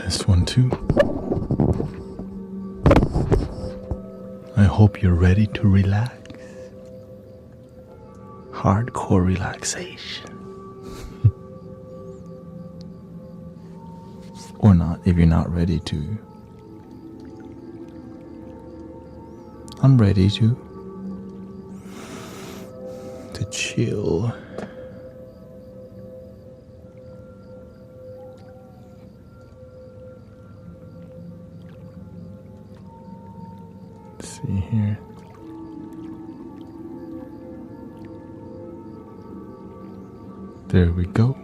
Test 1, 2. I hope you're ready to relax. Hardcore relaxation. Or not, if you're not ready to. I'm ready to chill. Let's see here. There we go.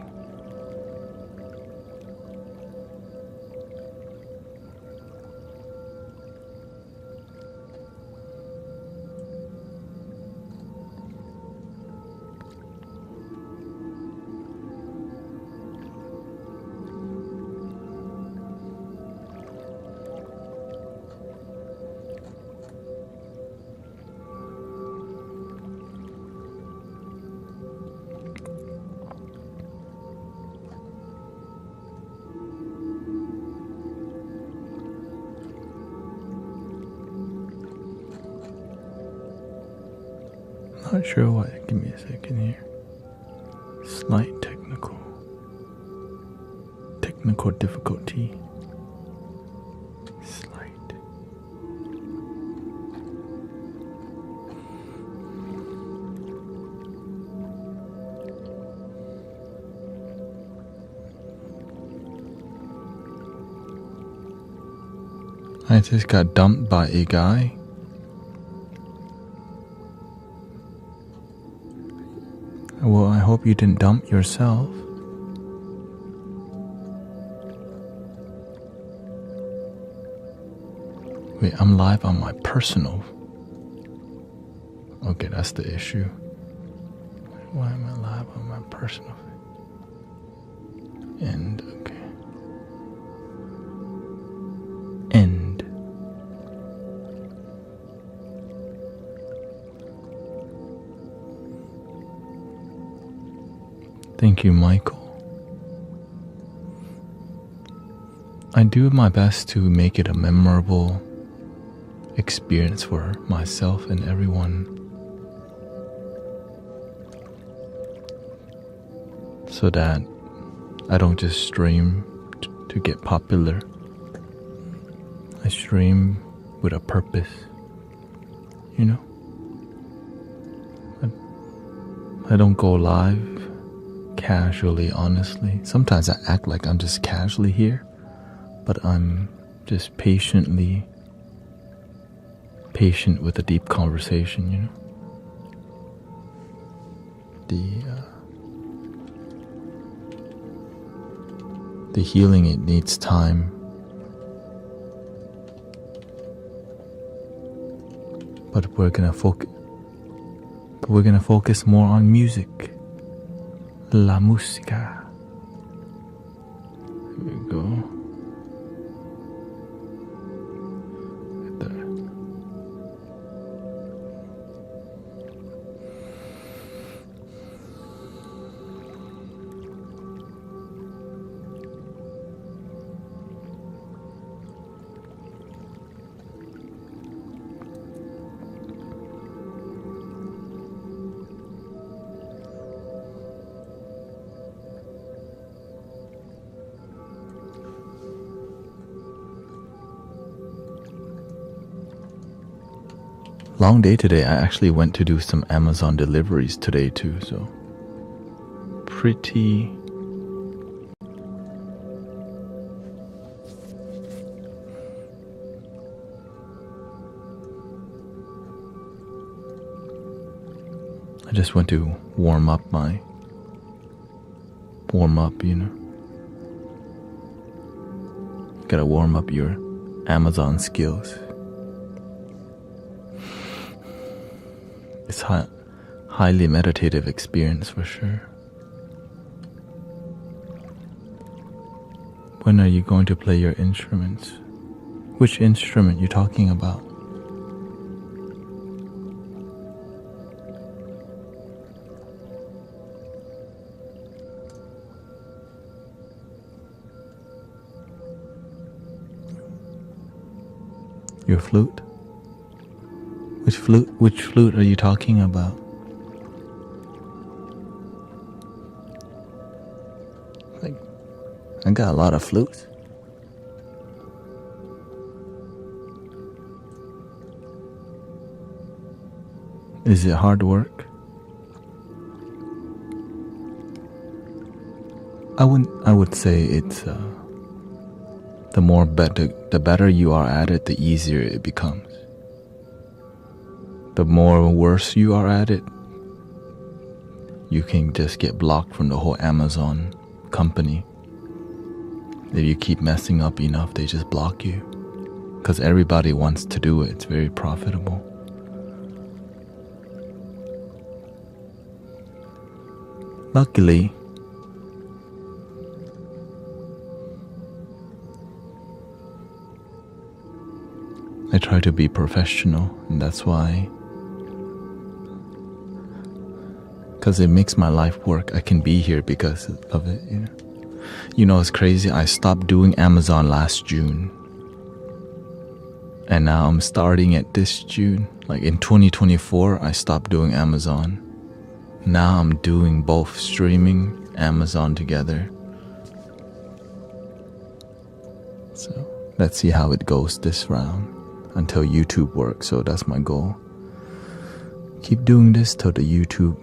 Not sure why. Give me a second here. Slight technical difficulty. Slight. I just got dumped by a guy. Well, I hope you didn't dump yourself. Wait, I'm live on my personal. Okay, that's the issue. Why am I live on my personal? End, okay. End. Thank you, Michael. I do my best to make it a memorable experience for myself and everyone, so that I don't just stream to get popular. I stream with a purpose, you know? I don't go live casually, honestly. Sometimes I act like I'm just casually here, but I'm just patient with a deep conversation, you know? The healing, it needs time. But we're gonna focus more on music. La música. Here we go. Right there. Long day today. I actually went to do some Amazon deliveries today too, so pretty I just went to warm up, you know. Gotta warm up your Amazon skills. It's highly meditative experience for sure. When are you going to play your instruments? Which instrument you talking about? Your flute? Which flute? Which flute are you talking about? Like, I got a lot of flutes. Is it hard work? I would say it's the better you are at it, the easier it becomes. The more worse you are at it, you can just get blocked from the whole Amazon company. If you keep messing up enough, they just block you. Because everybody wants to do it. It's very profitable. Luckily, I try to be professional, and that's why, because it makes my life work. I can be here because of it. You know, it's crazy. I stopped doing Amazon last June, and now I'm starting it this June. Like in 2024, I stopped doing Amazon. Now I'm doing both streaming, Amazon together. So let's see how it goes this round until YouTube works. So that's my goal. Keep doing this till the YouTube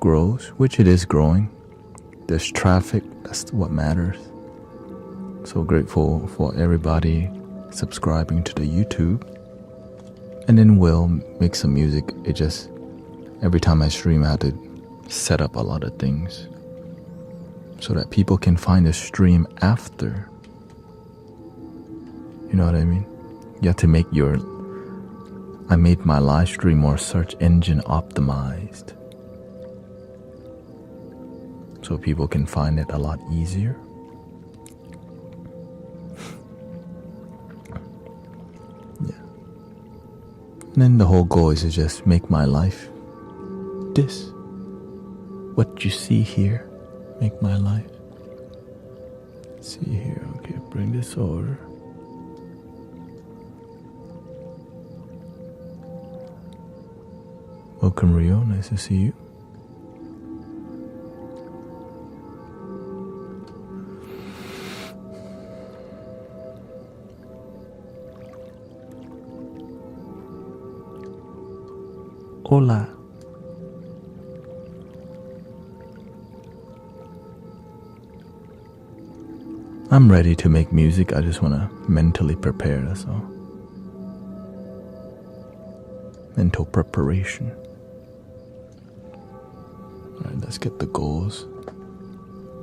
grows, which it is growing. There's traffic, that's what matters. So grateful for everybody subscribing to the YouTube. And then we'll make some music. It just, every time I stream, I have to set up a lot of things so that people can find the stream after. You know what I mean? You have to make I made my live stream more search engine optimized, so people can find it a lot easier. Yeah. And then the whole goal is to just make my life this. What you see here, make my life. See here, okay, bring this over. Welcome, Rio, nice to see you. Hola. I'm ready to make music. I just want to mentally prepare, that's all. Mental preparation. Alright, let's get the goals.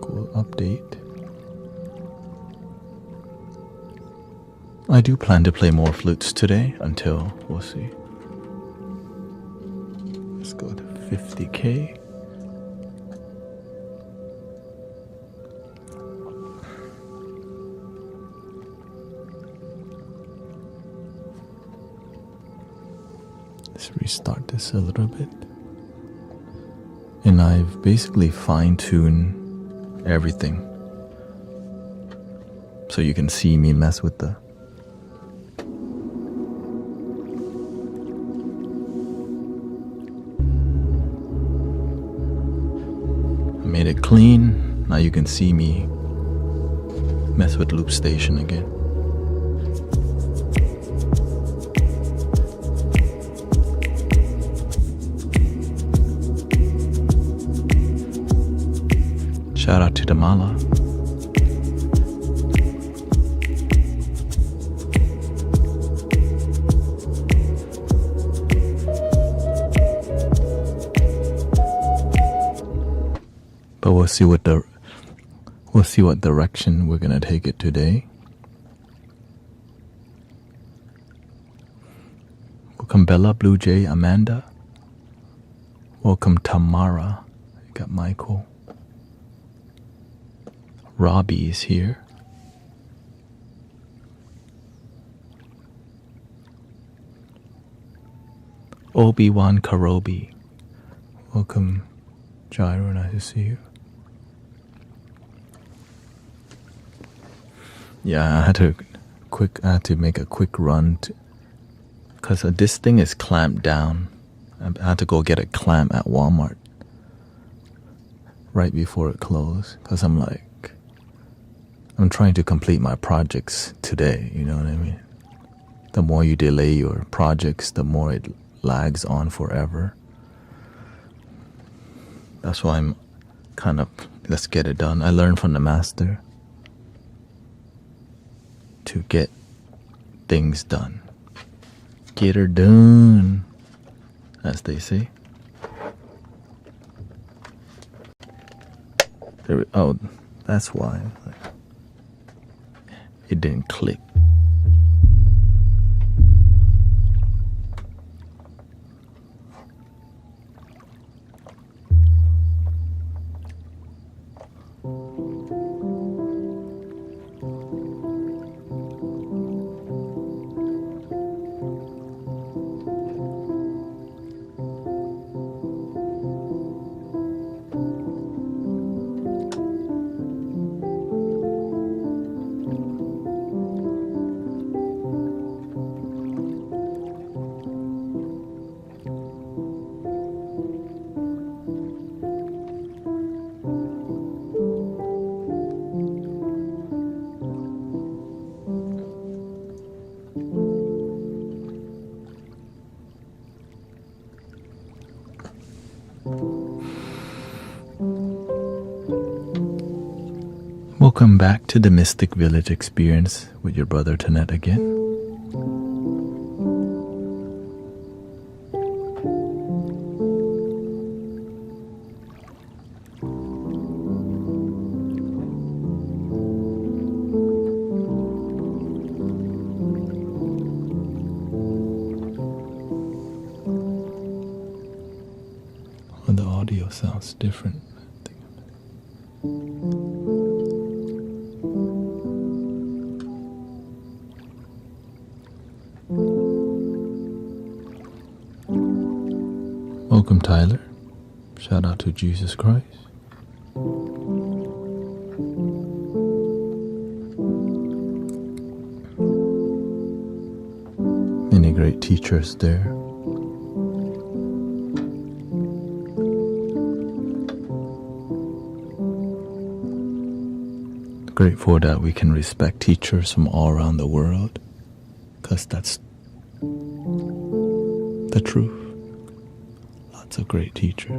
Goal update. I do plan to play more flutes today until, we'll see. Let's go to 50K. Let's restart this a little bit. And I've basically fine-tuned everything, so you can see me mess with the I made it clean. Now you can see me mess with loop station again. Shout out to Damala. But we'll see what direction we're gonna take it today. Welcome Bella, Blue Jay, Amanda. Welcome Tamara. You got Michael. Robbie is here. Obi-Wan Karobi. Welcome, Gyro, nice to see you. Yeah, I had to make a quick run because this thing is clamped down. I had to go get a clamp at Walmart right before it closed, because I'm trying to complete my projects today, you know what I mean? The more you delay your projects, the more it lags on forever. That's why I'm kind of, let's get it done. I learned from the master to get things done. Get her done, as they say. Oh, that's why it didn't click. Welcome back to the Mystic Village experience with your brother Thanet again. Oh, the audio sounds different. Welcome, Tyler. Shout out to Jesus Christ. Many great teachers there. Grateful that we can respect teachers from all around the world, because that's the truth. Lots of great teachers.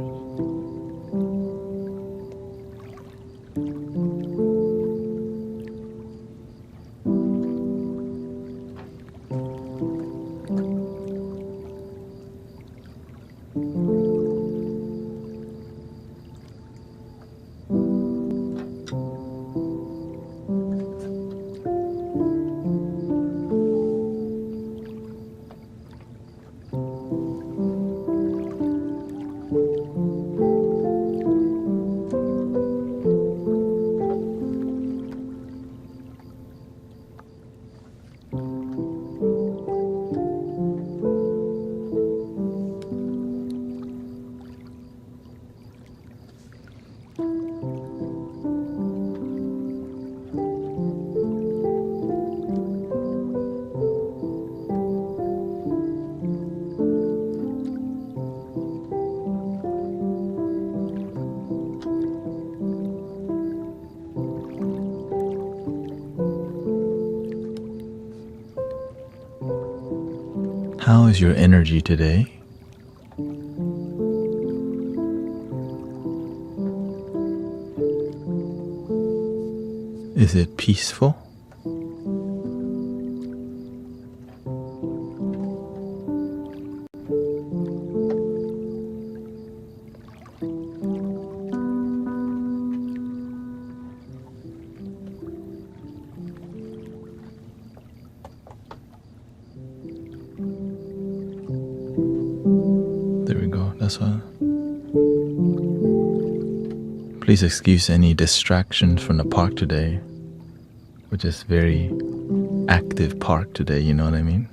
How is your energy today? Is it peaceful? There we go. That's why. Please excuse any distractions from the park today, which is very active park today, you know what I mean?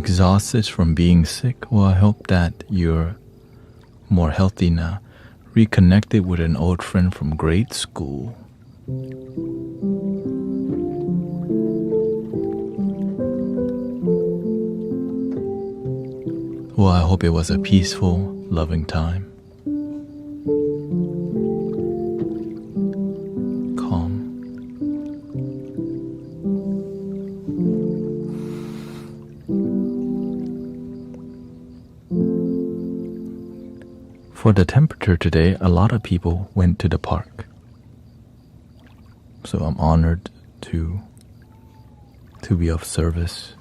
exhausted from being sick? Well, I hope that you're more healthy now. Reconnected with an old friend from grade school. Well, I hope it was a peaceful, loving time. Calm. For the temperature today, a lot of people went to the park. So I'm honored to be of service.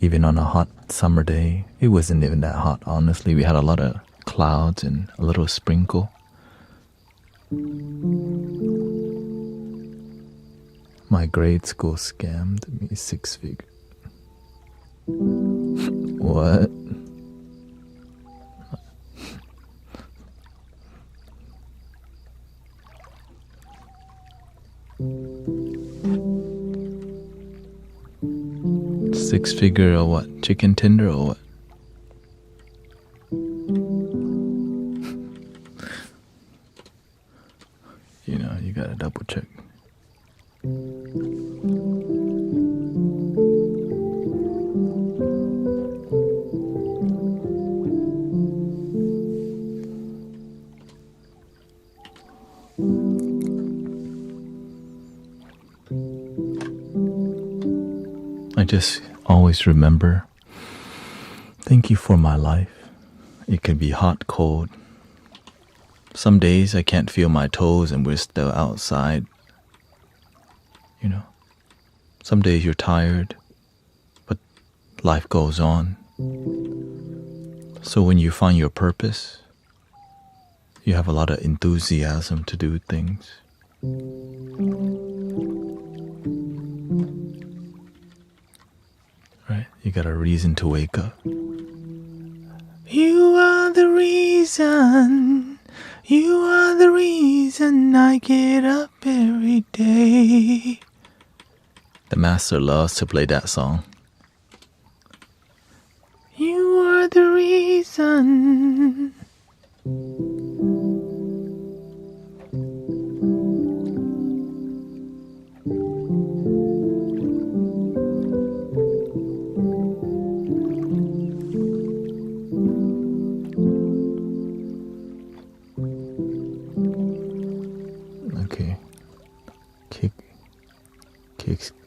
Even on a hot summer day, it wasn't even that hot, honestly. We had a lot of clouds and a little sprinkle. My grade school scammed me 6 figures. What? Six figure or what? Chicken tender or what? You know, you gotta double check. I just always remember, thank you for my life. It can be hot, cold. Some days I can't feel my toes and we're still outside. You know, some days you're tired, but life goes on. So when you find your purpose, you have a lot of enthusiasm to do things. Right? You got a reason to wake up. You are the reason. You are the reason I get up every day. The master loves to play that song. You are the reason.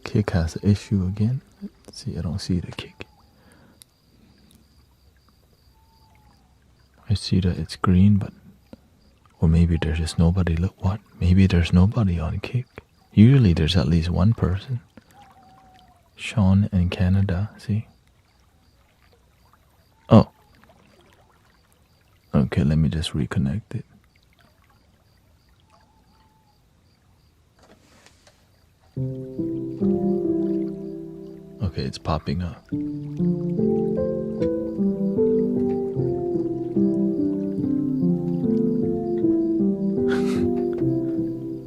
Kick has an issue again. Let's see, I don't see the kick. I see that it's green, but or maybe there's just nobody. Look, what? Maybe there's nobody on kick. Usually there's at least one person. Sean in Canada, see? Oh. Okay, let me just reconnect it. Okay, it's popping up.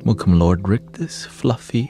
Welcome, Lord Rictus, Fluffy.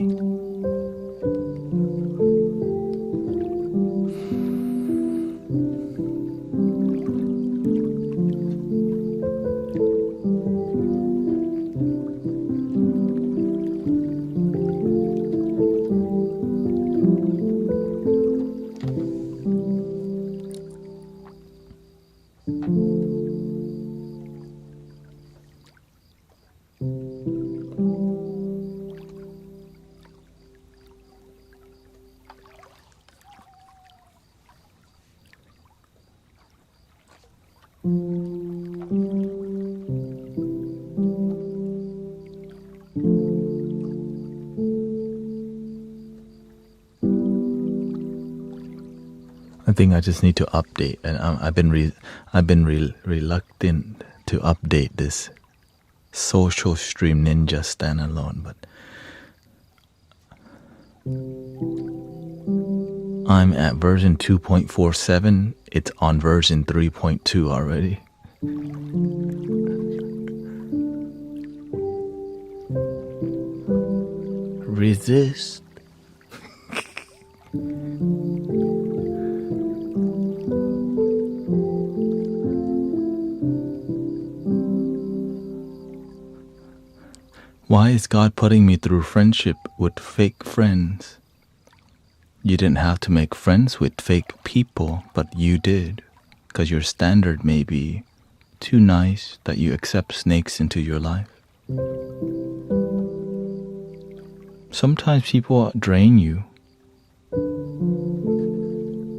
I think I just need to update, and I've been reluctant to update this Social Stream Ninja standalone, but I'm at version 2.47. It's on version 3.2 already. Resist. Why is God putting me through friendship with fake friends? You didn't have to make friends with fake people, but you did, because your standard may be too nice that you accept snakes into your life. Sometimes people drain you.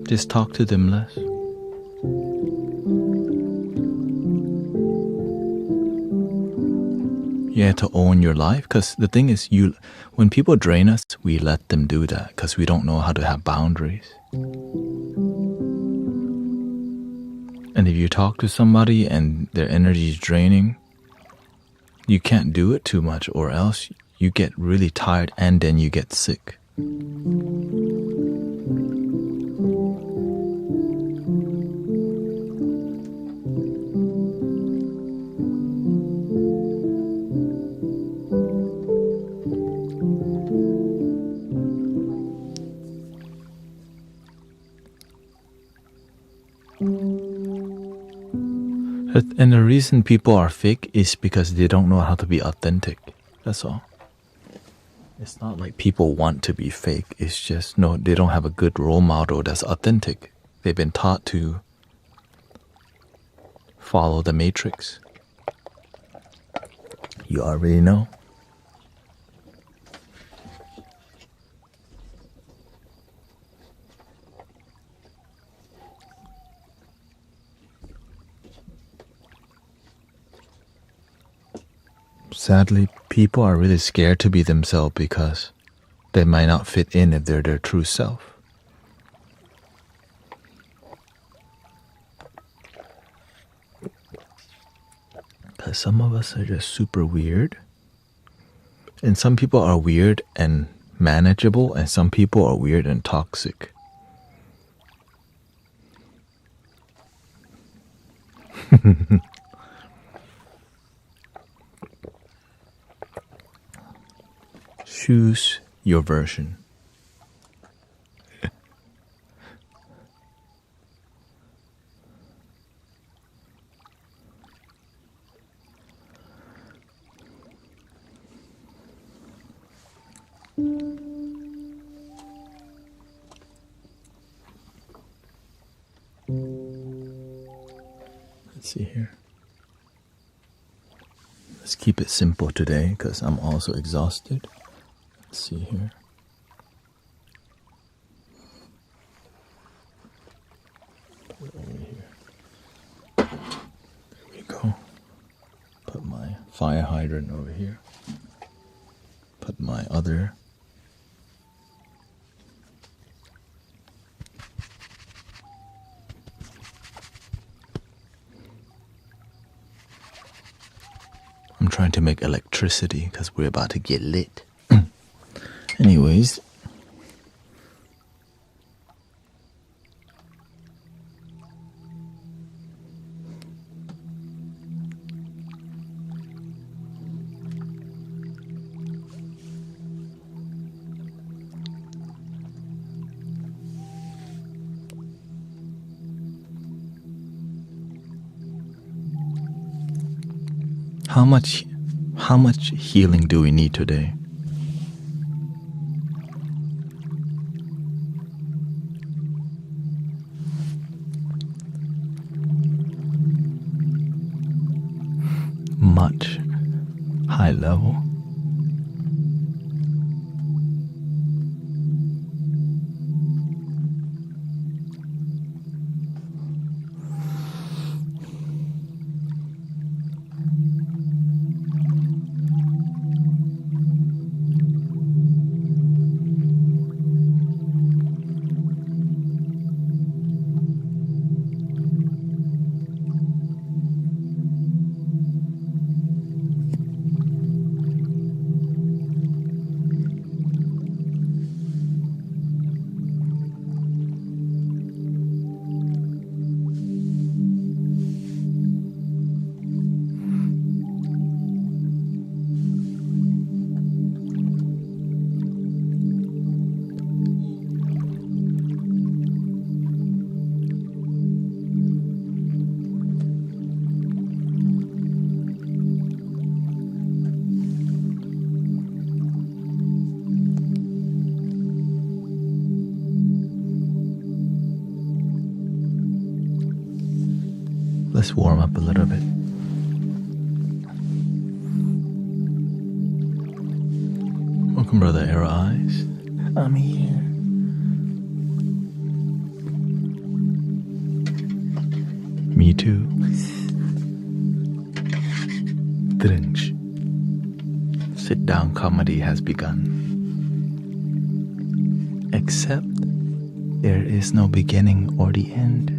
Just talk to them less. You have to own your life, because the thing is, when people drain us, we let them do that because we don't know how to have boundaries. And if you talk to somebody and their energy is draining, you can't do it too much, or else you get really tired and then you get sick. And the reason people are fake is because they don't know how to be authentic. That's all. It's not like people want to be fake. It's just, no, they don't have a good role model that's authentic. They've been taught to follow the matrix. You already know. Sadly, people are really scared to be themselves because they might not fit in if they're their true self. Because some of us are just super weird. And some people are weird and manageable, and some people are weird and toxic. Choose your version. Let's see here. Let's keep it simple today because I'm also exhausted. Let's see here. Put it over here. There we go. Put my fire hydrant over here. Put my other I'm trying to make electricity because we're about to get lit. Anyways. How much healing do we need today? Much. High level. Let's warm up a little bit. Welcome, Brother Arrow Eyes. I'm here. Me too. Drinch. Sit down comedy has begun. Except there is no beginning or the end.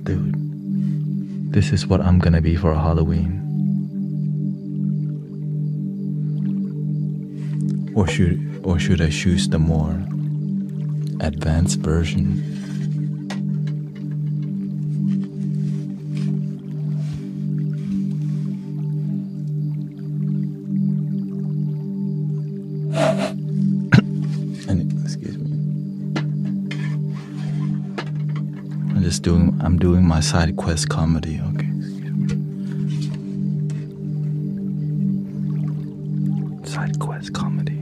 Dude, this is what I'm gonna be for Halloween. Or should I choose the more advanced version? Excuse me. I'm doing my side quest comedy, okay? Side quest comedy.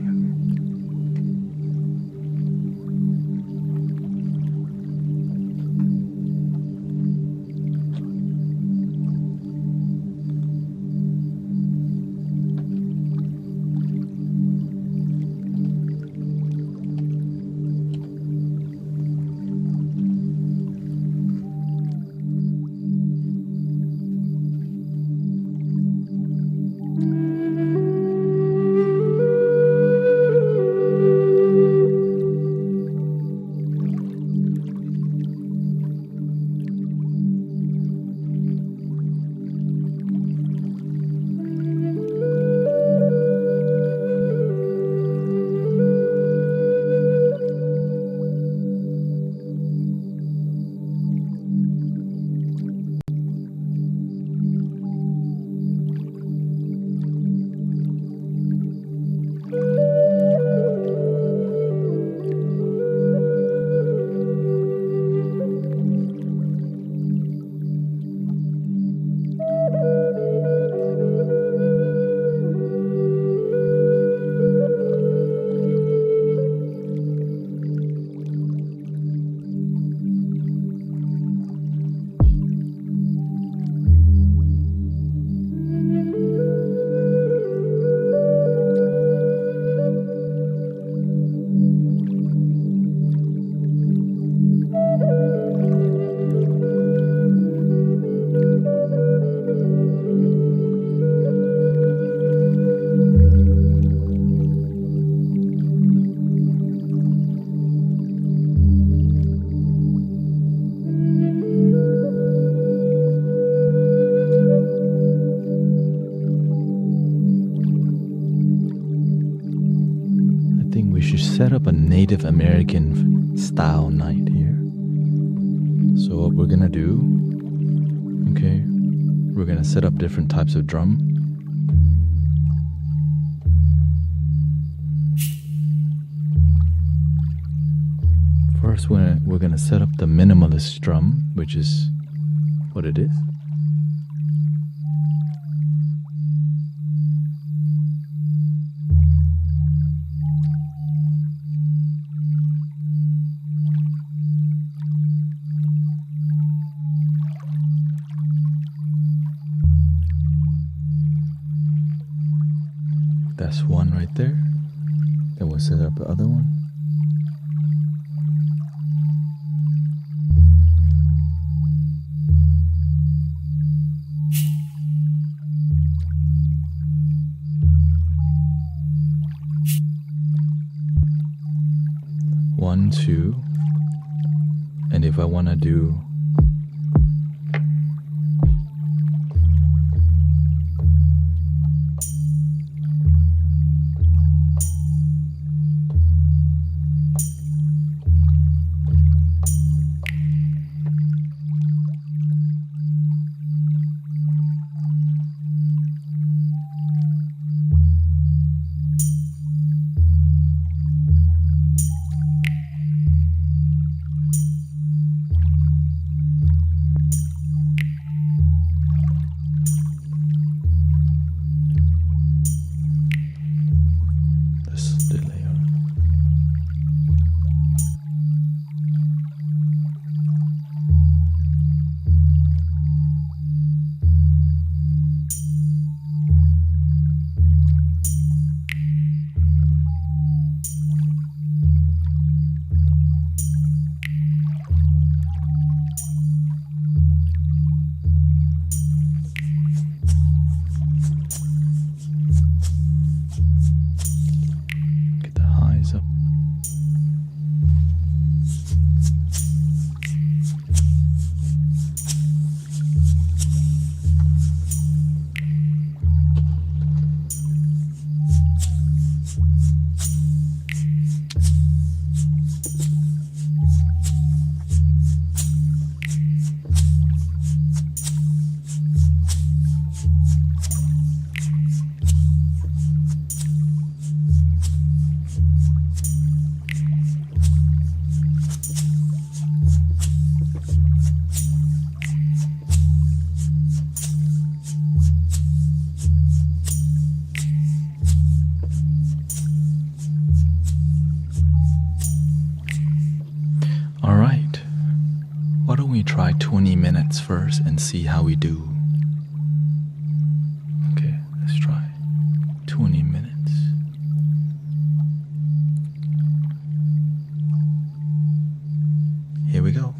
Set up a Native American style night here. So what we're gonna do, okay, we're gonna set up different types of drum. First, we're gonna set up the minimalist drum, which is what it is. That's one right there. Then we'll set up the other one. One, two. And if I want to do Alright, why don't we try 20 minutes first and see how we do? Okay, let's try 20 minutes. Here we go.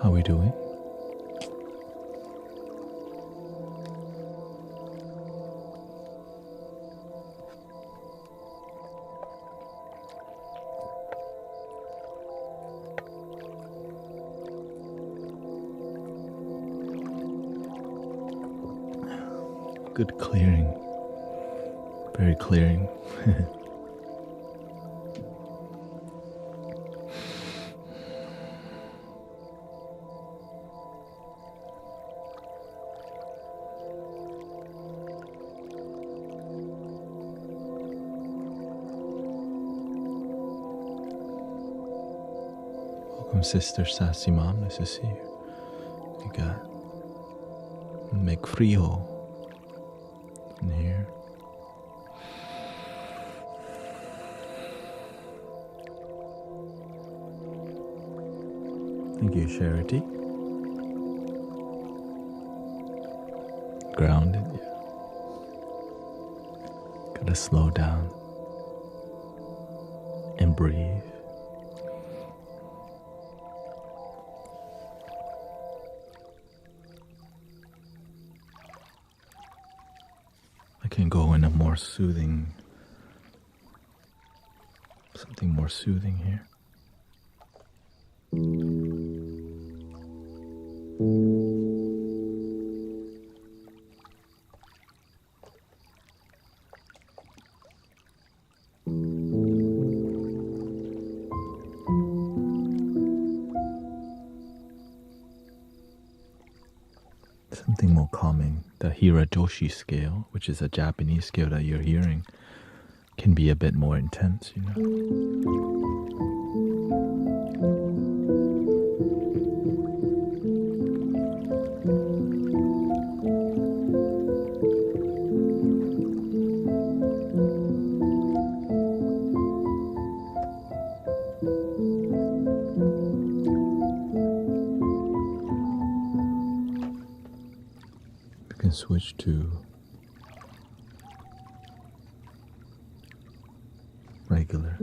How are we doing? Good clearing. Very clearing. Welcome, Sister Sassy Mom. Nice to see you. We got McFrio in here. Thank you, Charity. Grounded, yeah. Gotta slow down and breathe. I can go in a more soothing, something more soothing here. Something more calming. The Hirajoshi scale, which is a Japanese scale that you're hearing, can be a bit more intense, you know. You can switch to regular.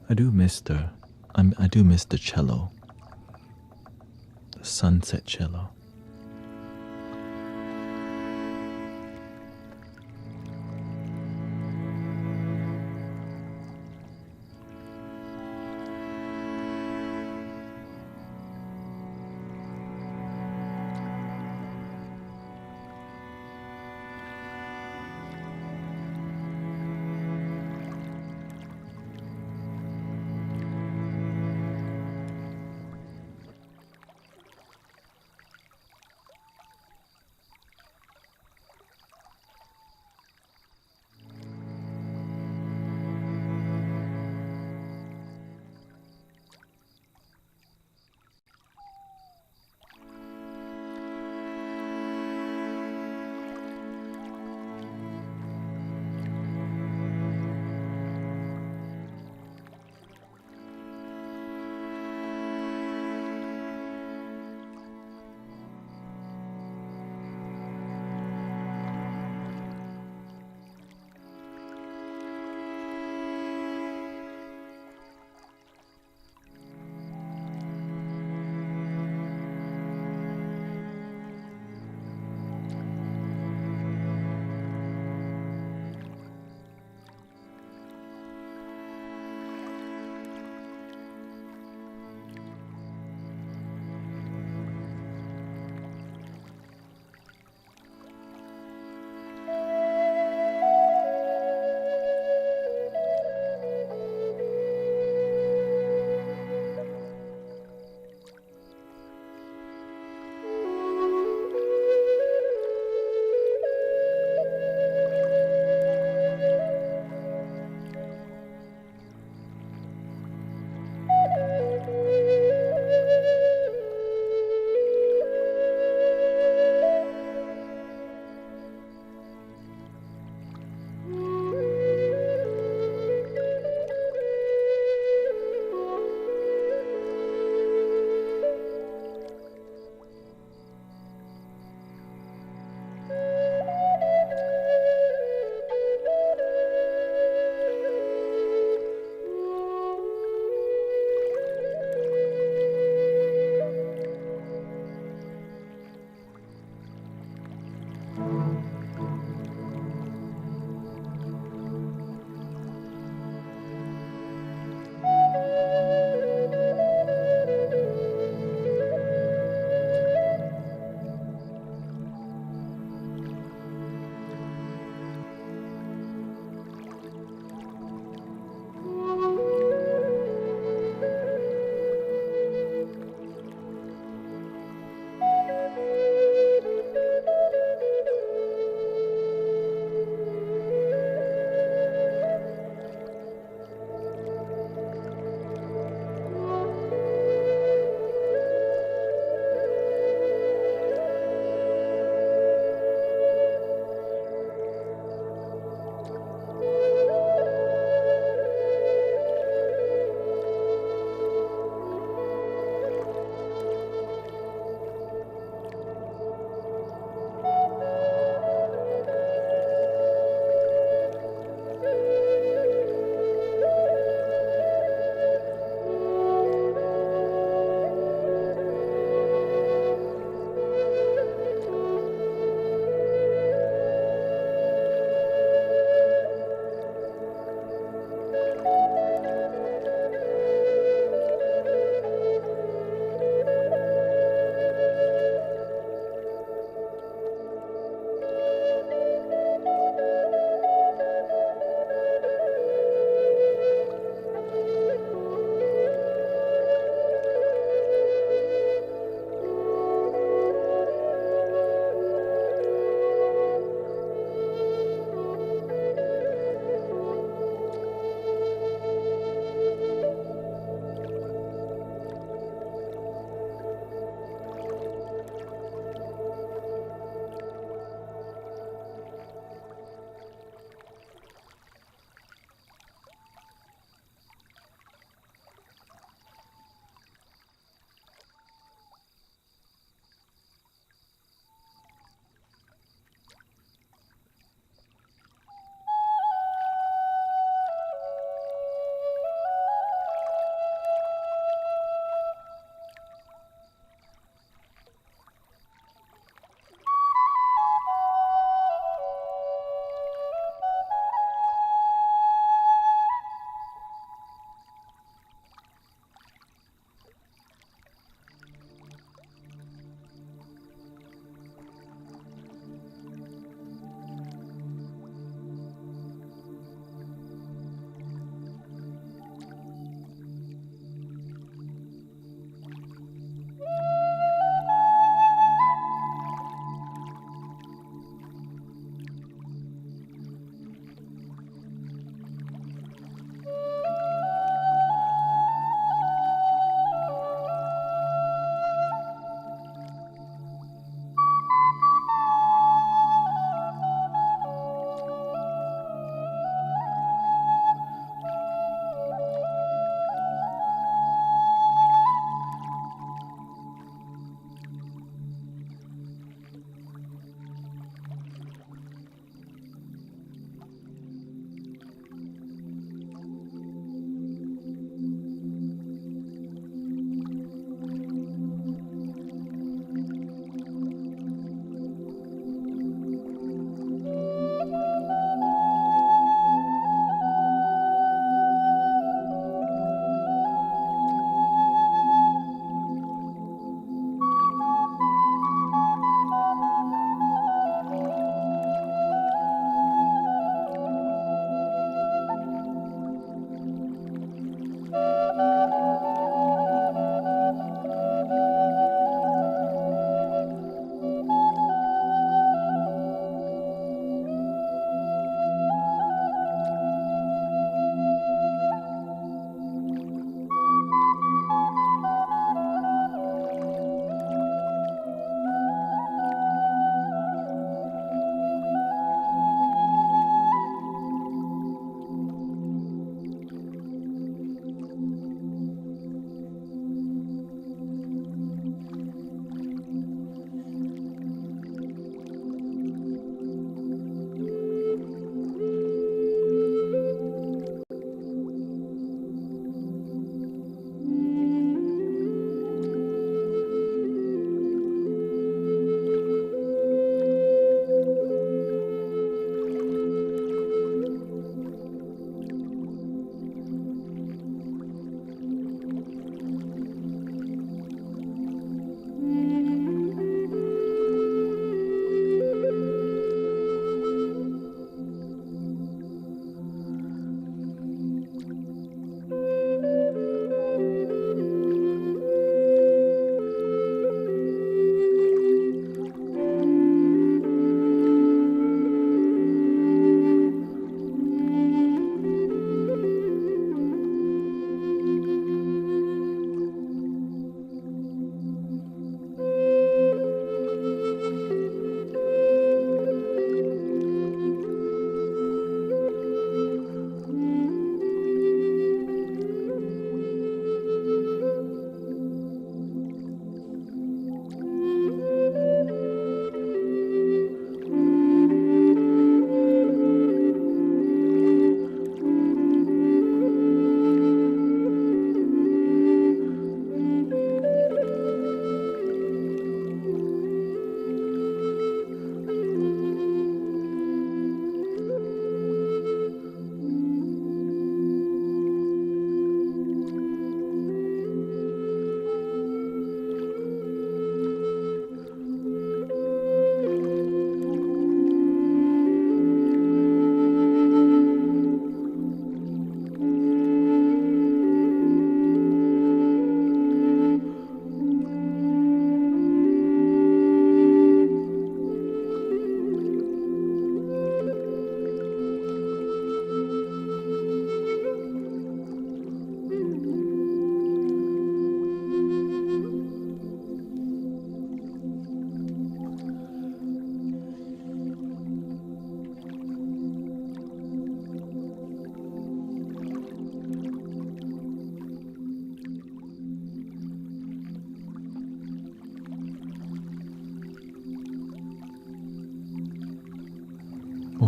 I do miss the cello, the sunset cello.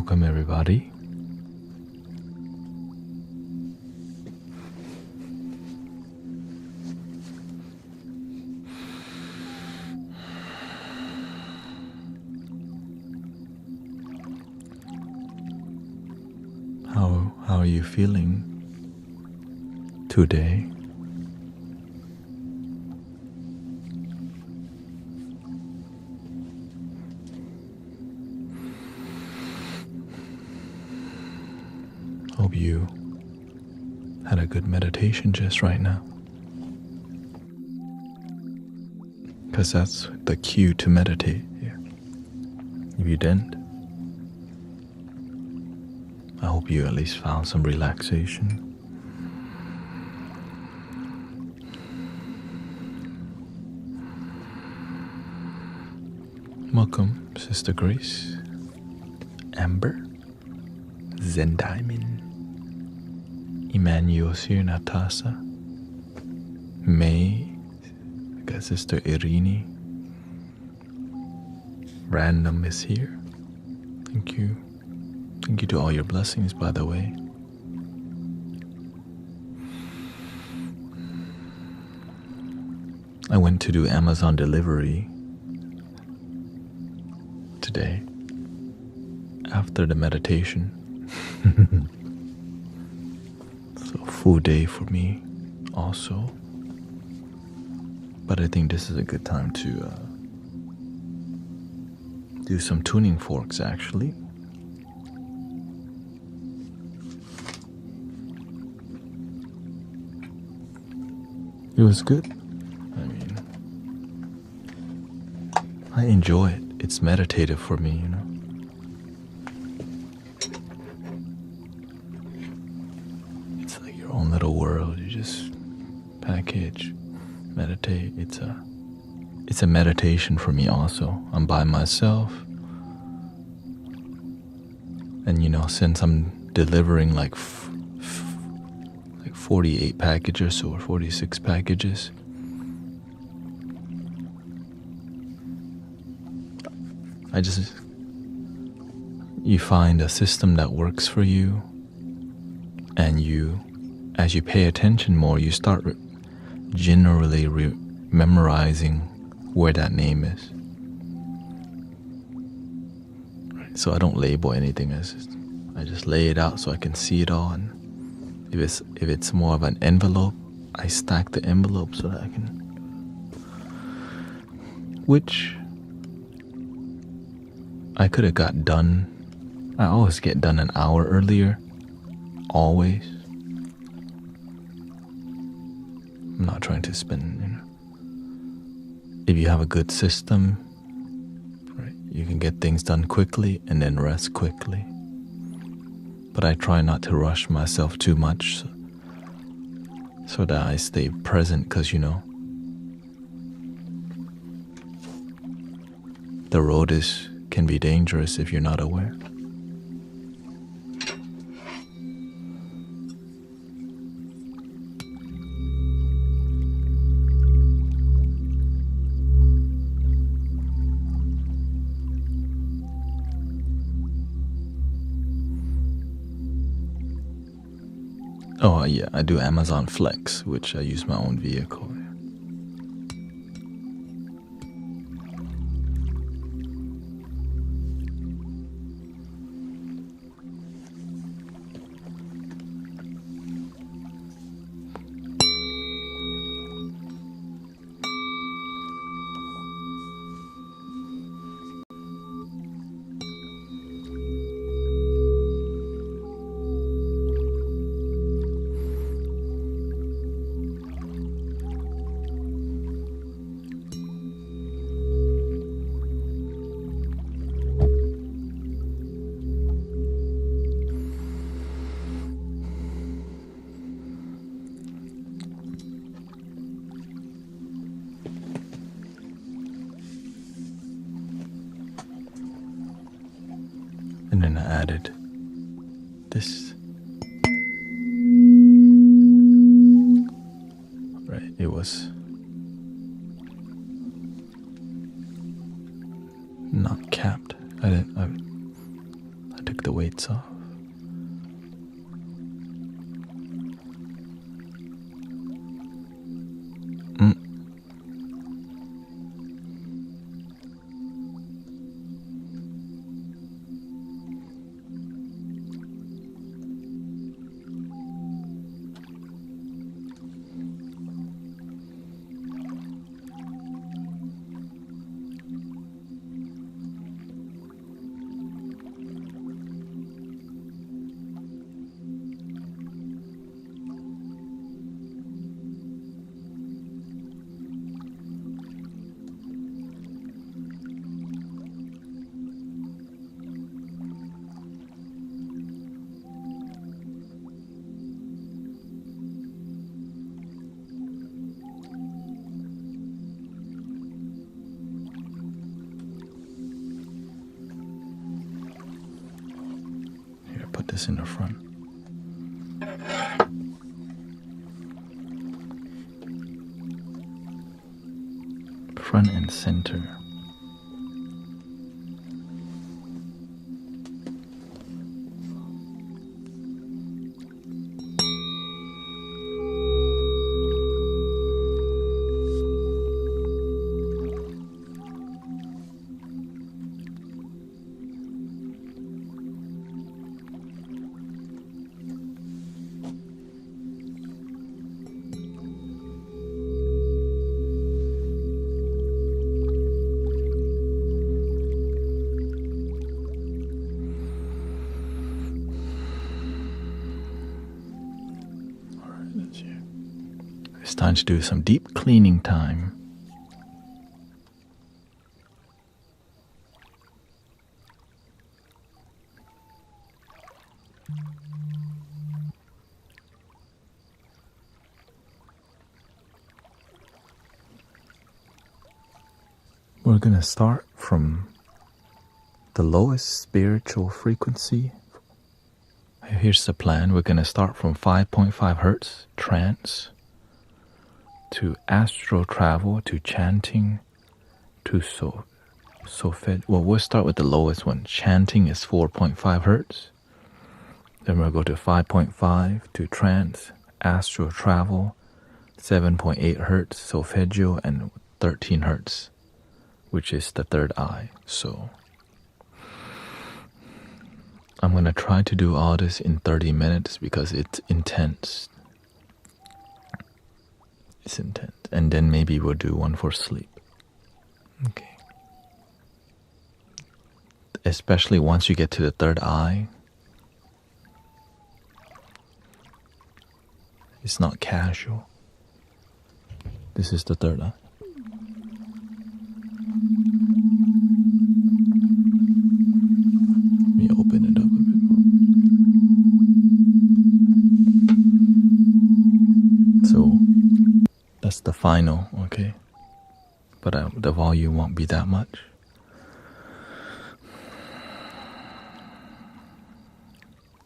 Welcome, everybody. How are you feeling today? Hope you had a good meditation just right now. Because that's the cue to meditate. Yeah. If you didn't, I hope you at least found some relaxation. Welcome, Sister Grace, Amber, Zen Diamond, Emmanuel Sir Natasa, May, I got Sister Irini, Random is here. Thank you. Thank you to all your blessings, by the way. I went to do Amazon delivery today after the meditation. So full day for me also. But I think this is a good time to do some tuning forks actually. It was good. I mean, I enjoy it. It's meditative for me, you know. It's like your own little world. You just package, meditate. It's a meditation for me also. I'm by myself. And you know, since I'm delivering like 48 packages or 46 packages, you find a system that works for you, and as you pay attention more, you start generally memorizing where that name is. Right? So I don't label anything I just lay it out so I can see it all. And if it's more of an envelope, I stack the envelope so that I can, which I could have got done. I always get done an hour earlier. Always. I'm not trying to spend, you know. If you have a good system, right, you can get things done quickly and then rest quickly. But I try not to rush myself too much so that I stay present, because, you know, the road can be dangerous if you're not aware. Oh yeah, I do Amazon Flex, which I use my own vehicle. And then I added this. Right, it was not capped. I took the weights off. Put this in the front. Front and center. It's time to do some deep cleaning time. We're going to start from the lowest spiritual frequency. Here's the plan. We're going to start from 5.5 hertz, trance, to astral travel, to chanting, to solfege. Well, we'll start with the lowest one. Chanting is 4.5 hertz. Then we'll go to 5.5 to trance, astral travel, 7.8 hertz, solfeggio, and 13 hertz, which is the third eye. So I'm going to try to do all this in 30 minutes because it's intense. It's intense. And then maybe we'll do one for sleep. Okay. Especially once you get to the third eye, it's not casual. This is the third eye. Let me open it up a bit more. So that's the final, okay? But the volume won't be that much.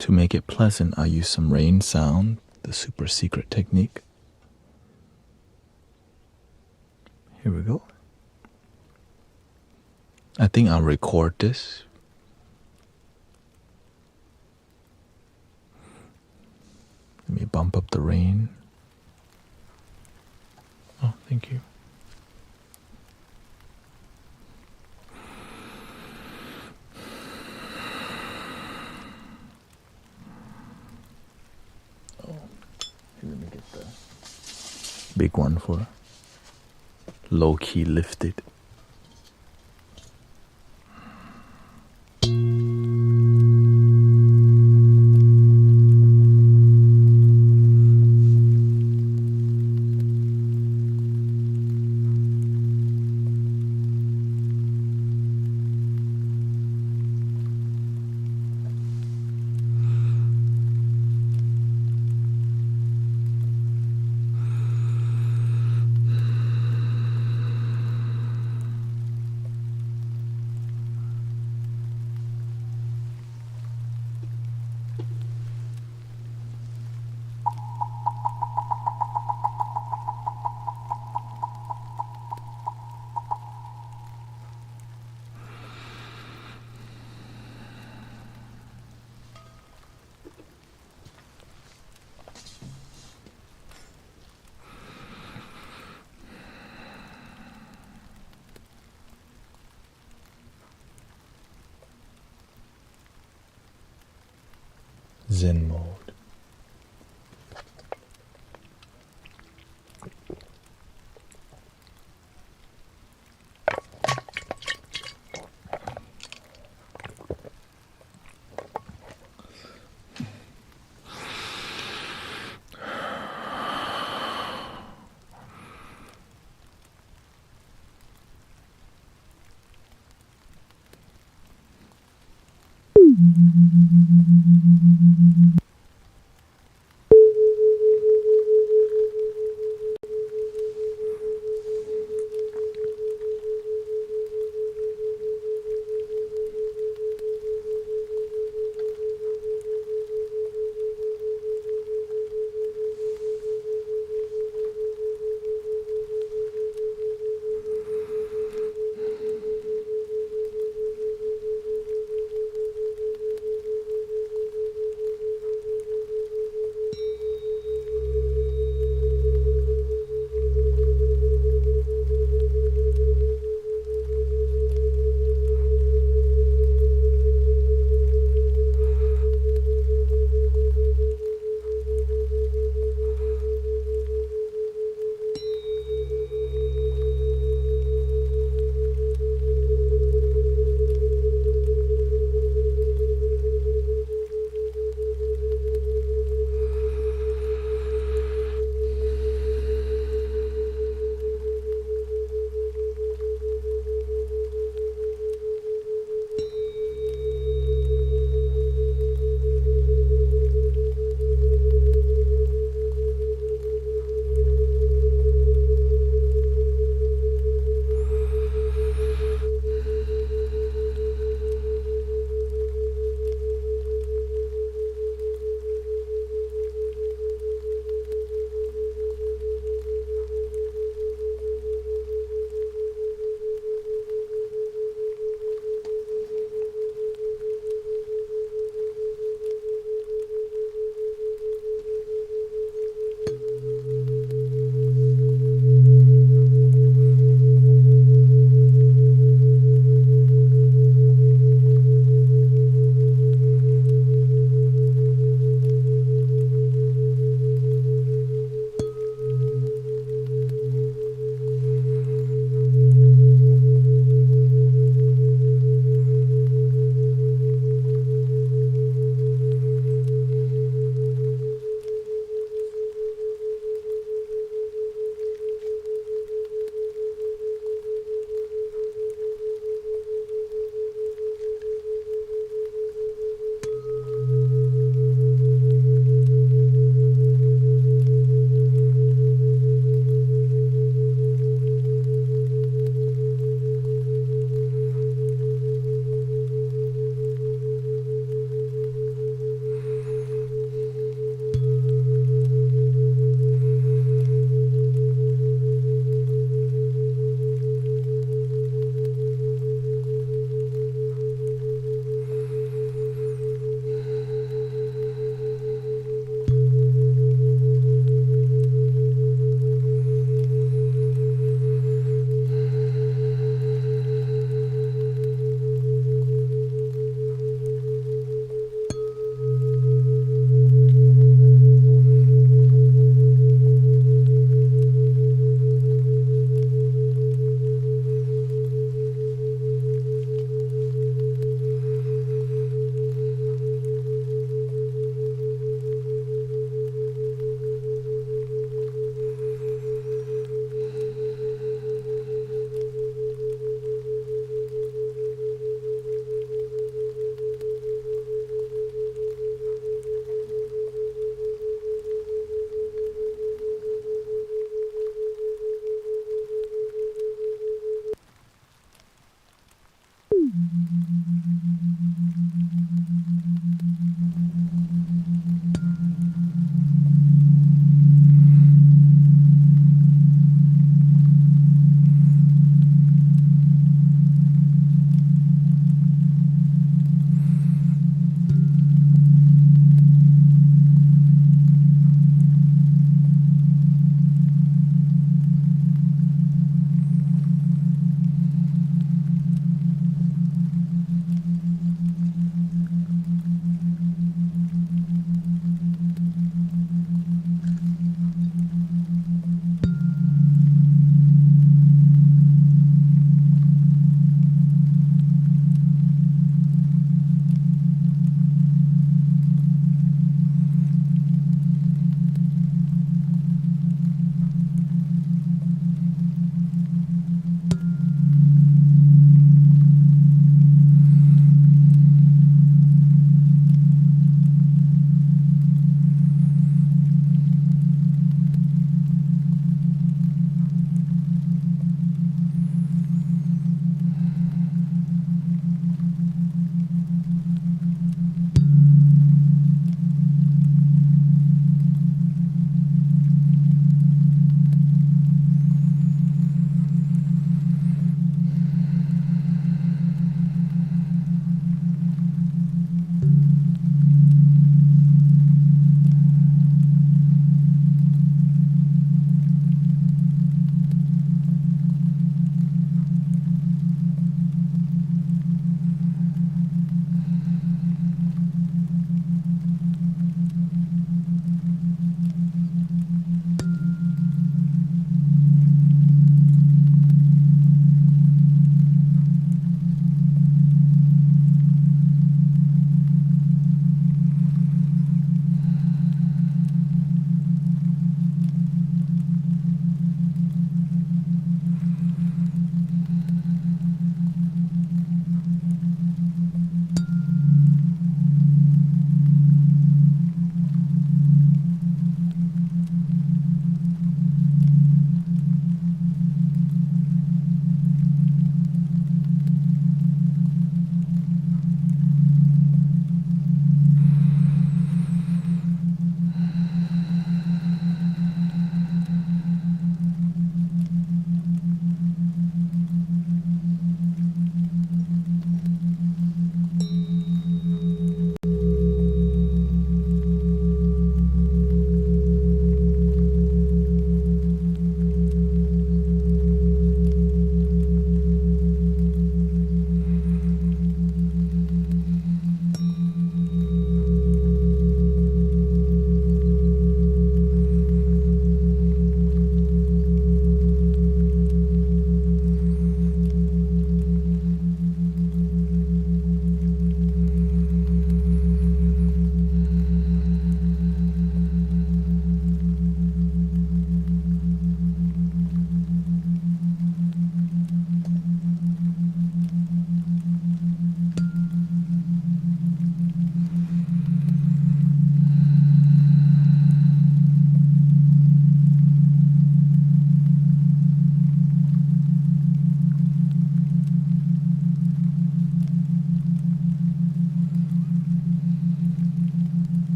To make it pleasant, I use some rain sound, the super secret technique. Here we go. I think I'll record this. Let me bump up the rain. Oh, thank you. Oh, here, let me get the big one for low-key lifted. Zen mode.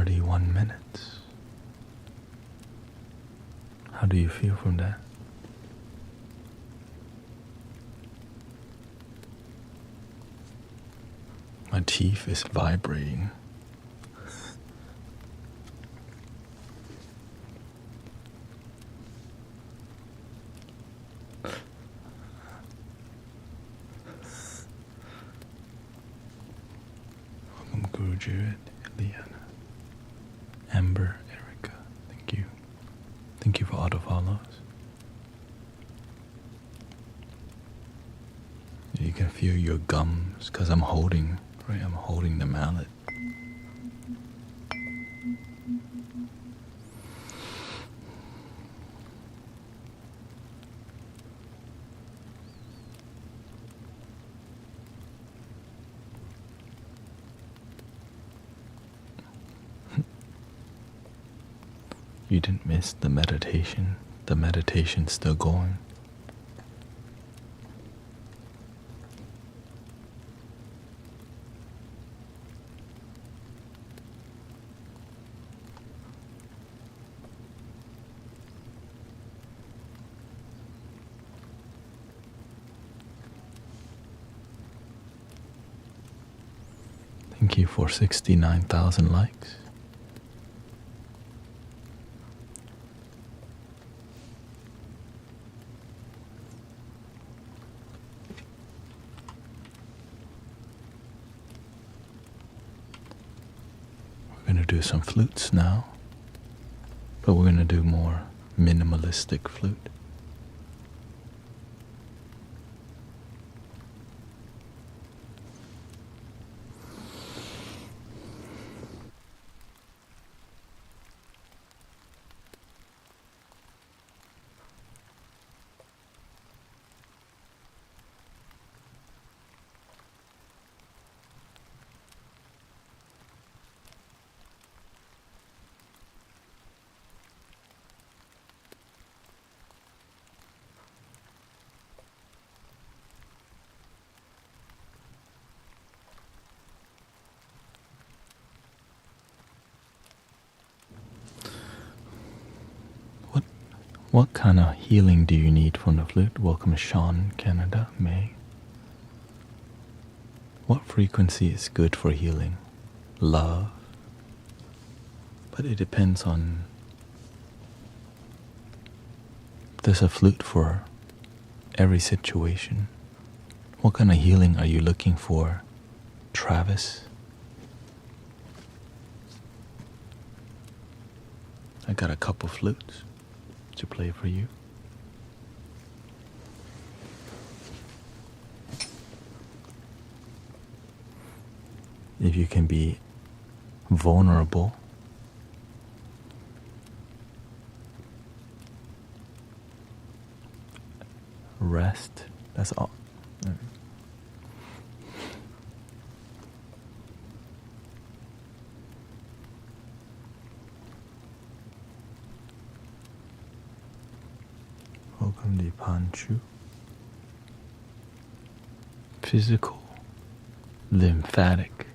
31 minutes. How do you feel from that? My teeth is vibrating. Welcome, Guru Jared, Eliana, Amber, Erica. Thank you. Thank you for auto follows. You can feel your gums because I'm holding the mallet. You didn't miss the meditation. The meditation's still going. Thank you for 69,000 likes. We're going to do some flutes now, but we're going to do more minimalistic flute. What kind of healing do you need from the flute? Welcome, Sean, Canada, May. What frequency is good for healing? Love. But it depends on... There's a flute for every situation. What kind of healing are you looking for, Travis? I got a couple flutes to play for you. If you can be vulnerable, rest, that's all. Welcome to Panchu. Physical, lymphatic.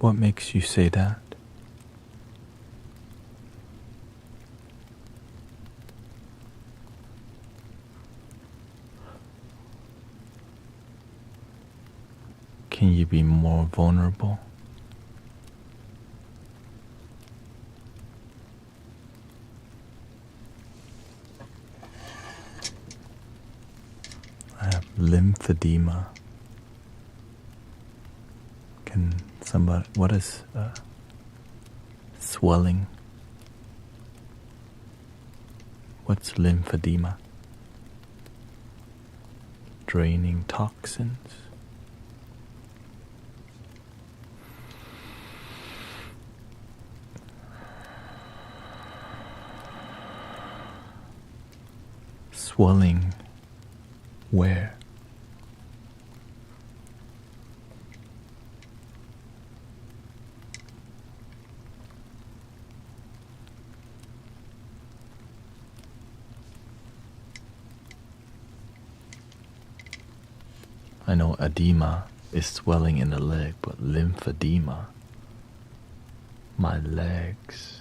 What makes you say that? Can you be more vulnerable? I have lymphedema. Can somebody, what is swelling? What's lymphedema? Draining toxins. Swelling where? I know edema is swelling in the leg, but lymphedema, my legs.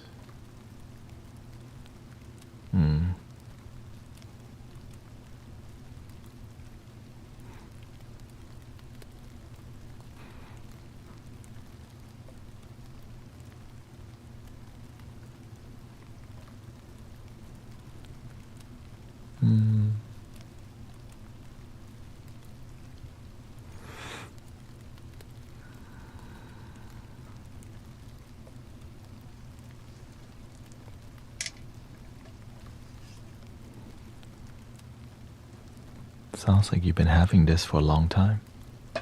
Sounds like you've been having this for a long time. I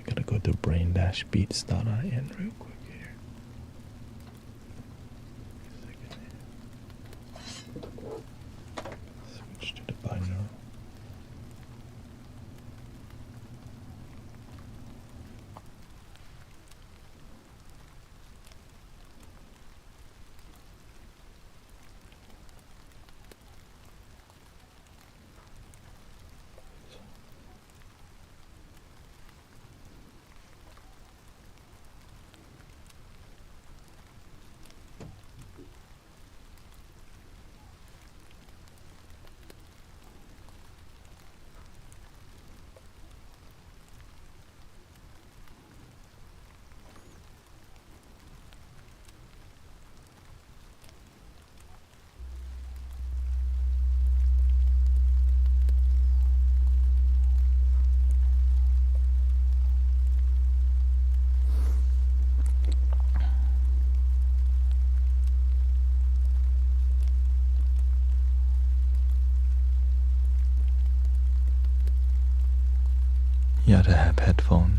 gotta go to brain-beats.in real quick here. Switch to the binaural. You have to have headphones.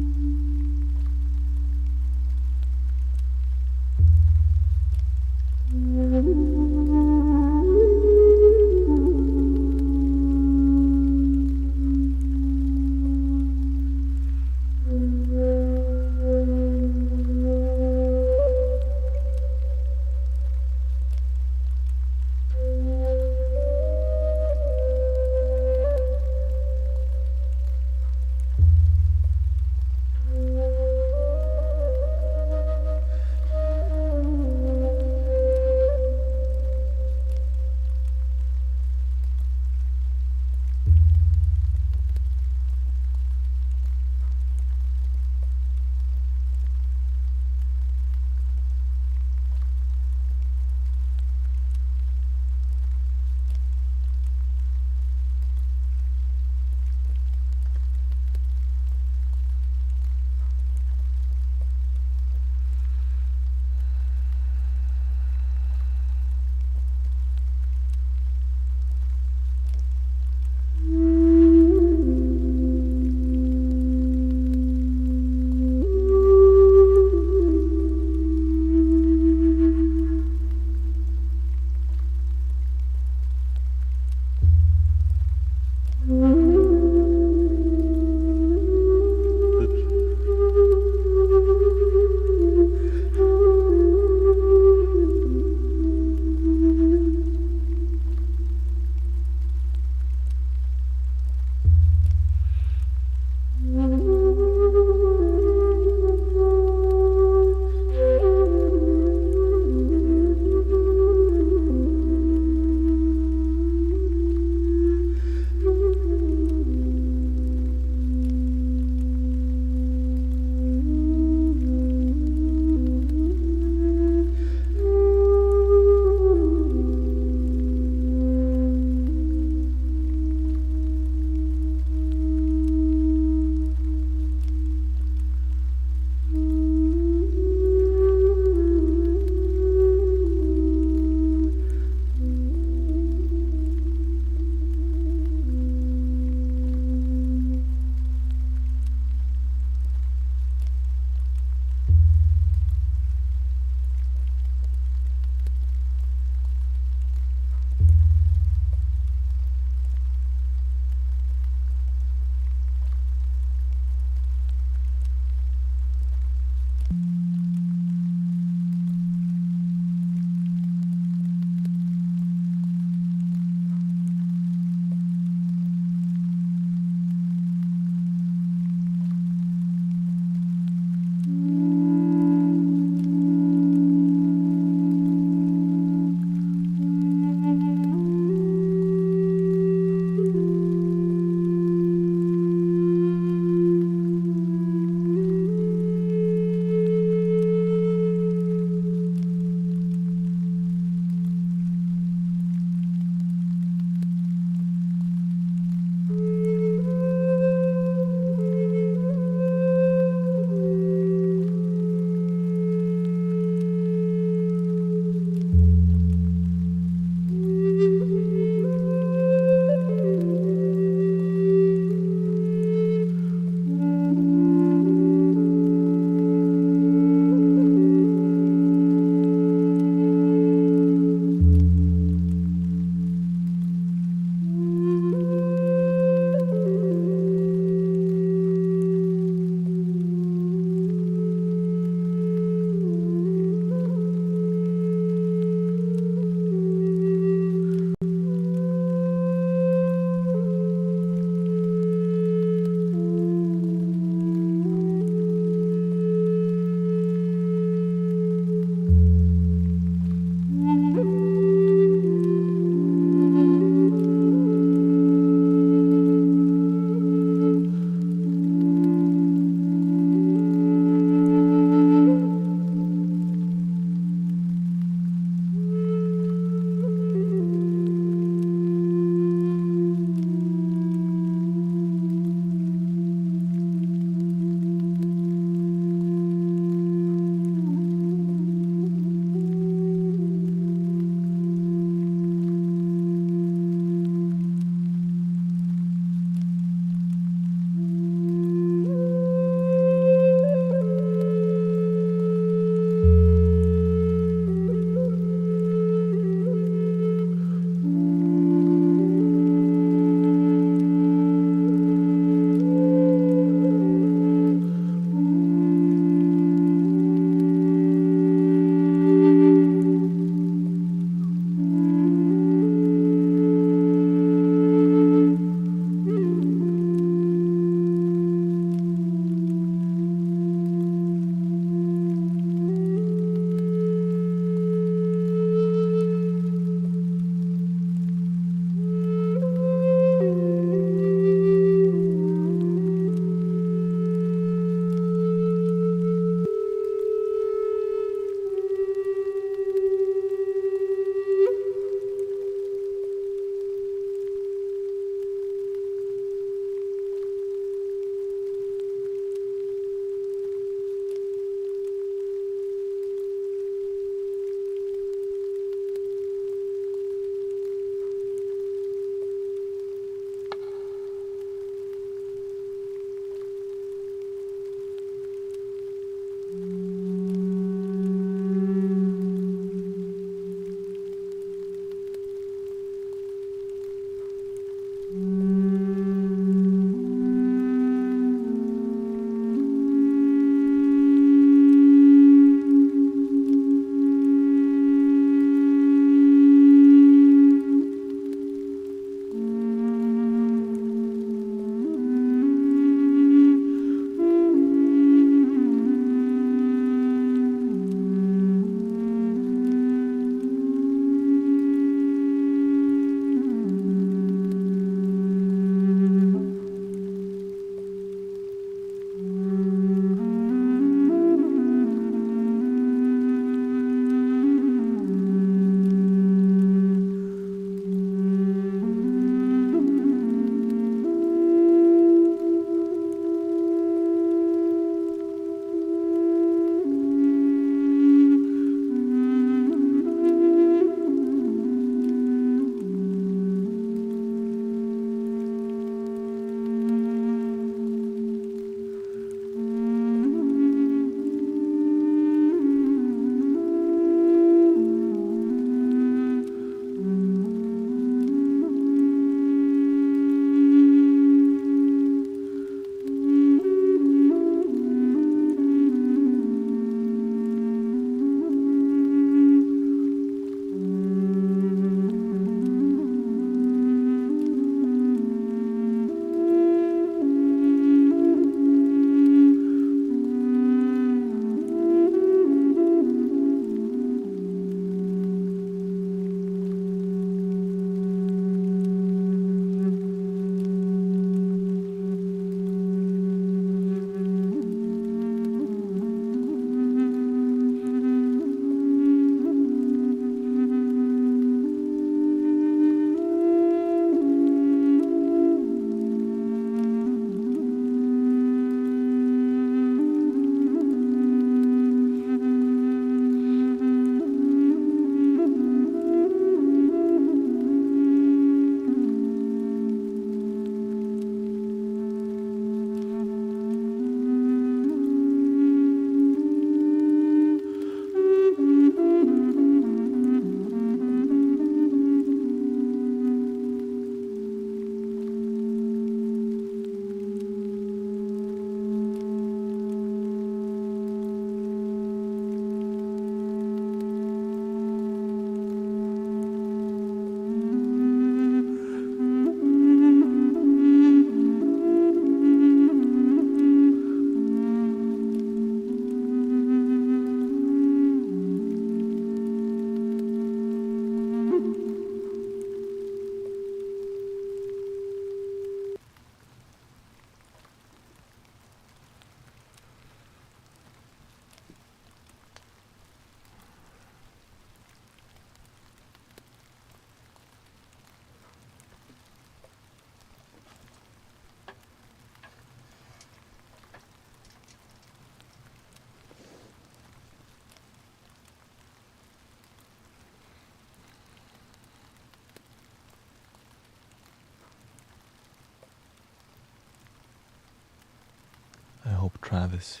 I hope Travis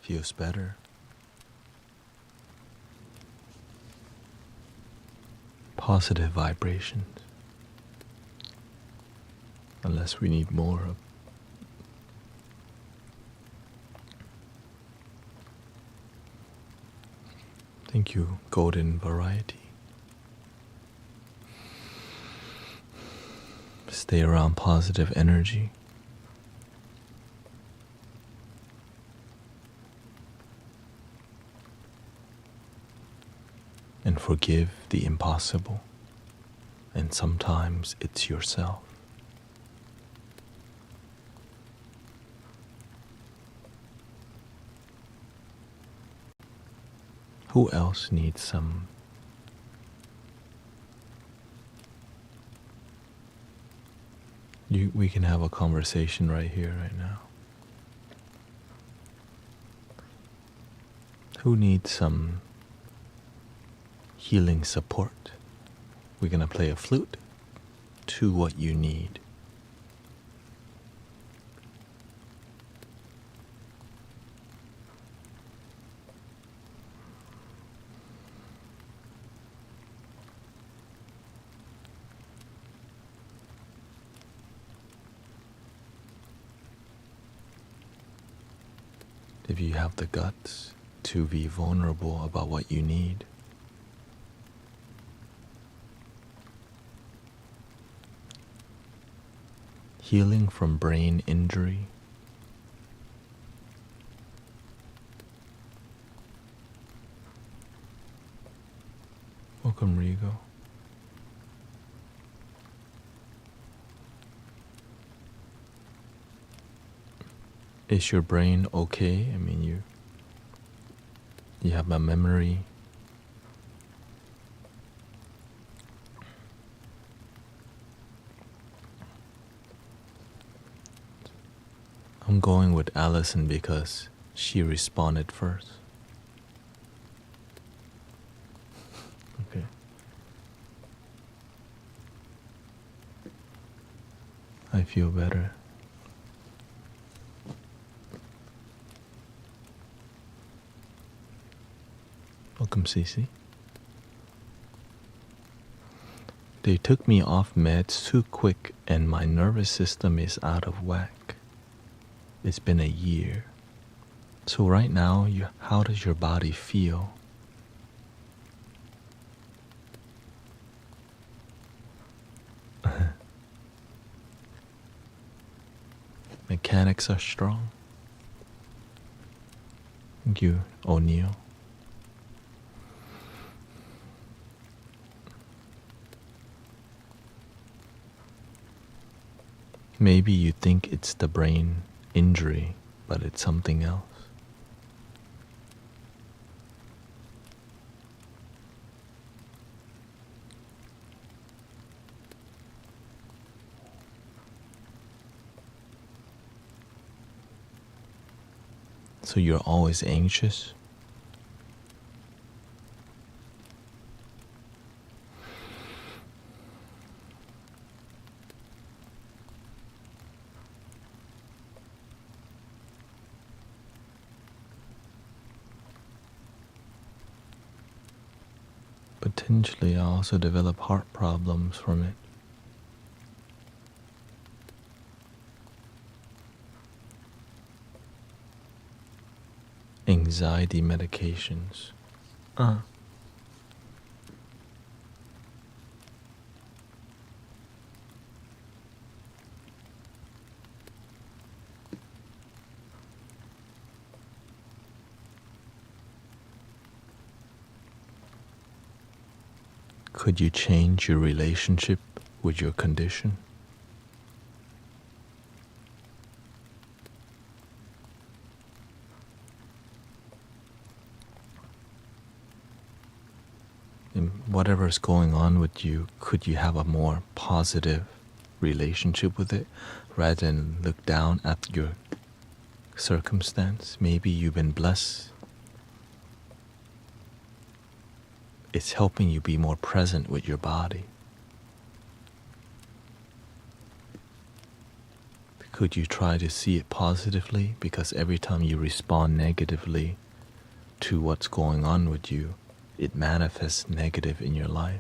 feels better. Positive vibrations. Unless we need more of. Thank you, Golden Variety. Stay around positive energy. And forgive the impossible. And sometimes it's yourself. Who else needs some we can have a conversation right here, right now. Who needs some healing support? We're gonna play a flute to what you need. If you have the guts to be vulnerable about what you need, healing from brain injury, welcome Rigo. Is your brain okay? I mean, you have a memory. I'm going with Allison because she responded first. Okay. I feel better. Welcome, Cece. They took me off meds too quick and my nervous system is out of whack. It's been a year. So right now, how does your body feel? Mechanics are strong. Thank you, O'Neill. Maybe you think it's the brain injury, but it's something else. So you're always anxious? Potentially, I also develop heart problems from it. Anxiety medications. Could you change your relationship with your condition? And whatever's going on with you, could you have a more positive relationship with it rather than look down at your circumstance? Maybe you've been blessed. It's helping you be more present with your body. Could you try to see it positively? Because every time you respond negatively to what's going on with you, it manifests negative in your life.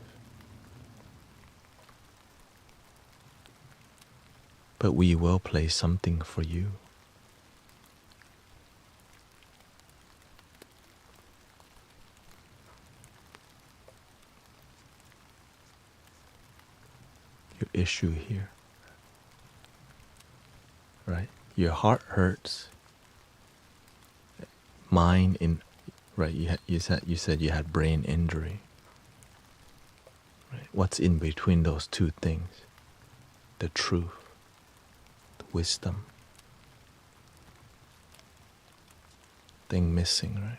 But we will play something for you. Your issue here, right? Your heart hurts. Right? You said you had brain injury. Right? What's in between those two things? The truth, the wisdom. Thing missing, right?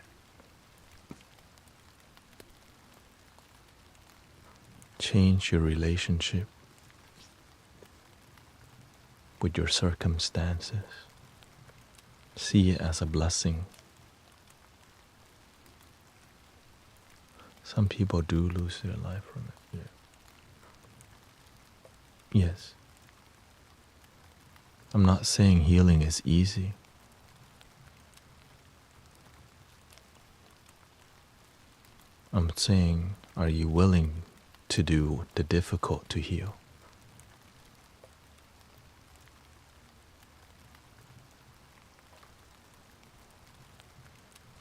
Change your relationship with your circumstances. See it as a blessing. Some people do lose their life from it. Yeah. Yes. I'm not saying healing is easy. I'm saying, are you willing to do the difficult to heal?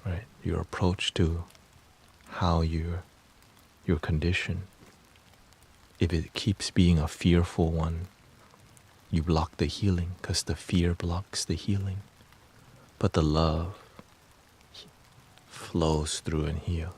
Right? Your approach to how your condition, if it keeps being a fearful one, you block the healing because the fear blocks the healing. But the love flows through and heals.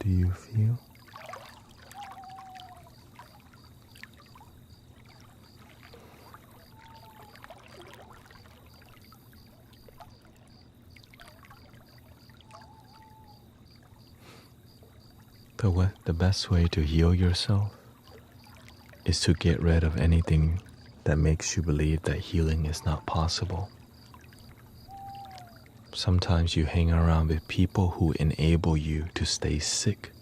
do you feel? But the best way to heal yourself is to get rid of anything that makes you believe that healing is not possible. Sometimes you hang around with people who enable you to stay sick.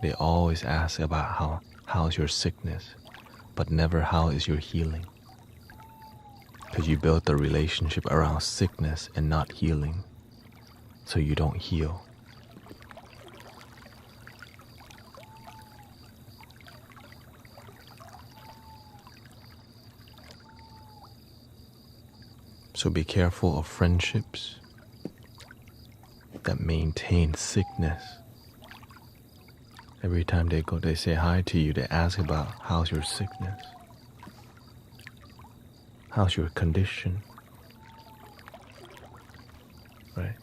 They always ask about how's your sickness, but never how is your healing. Because you built the relationship around sickness and not healing, so you don't heal. So be careful of friendships that maintain sickness. Every time they say hi to you, they ask about how's your sickness? How's your condition? Right?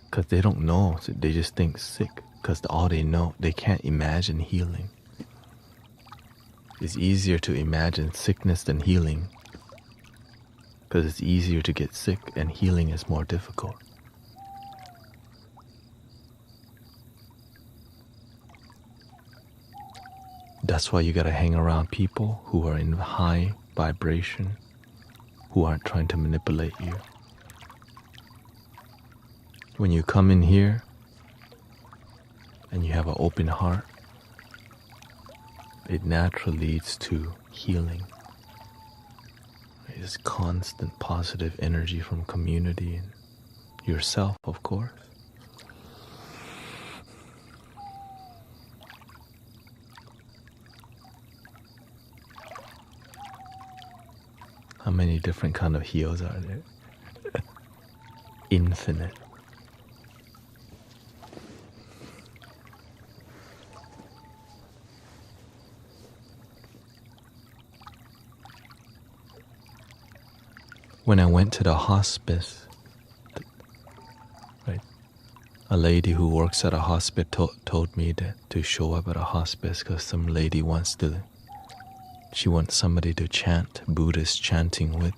Because they don't know, so they just think sick. Because all they know, they can't imagine healing. It's easier to imagine sickness than healing. Because it's easier to get sick and healing is more difficult. That's why you gotta hang around people who are in high vibration, who aren't trying to manipulate you. When you come in here and you have an open heart, it naturally leads to healing. It's constant positive energy from community and yourself, of course. How many different kind of heals are there? Infinite. When I went to the hospice, right, a lady who works at a hospital told me to show up at a hospice because some lady she wants somebody to chant, Buddhist chanting with.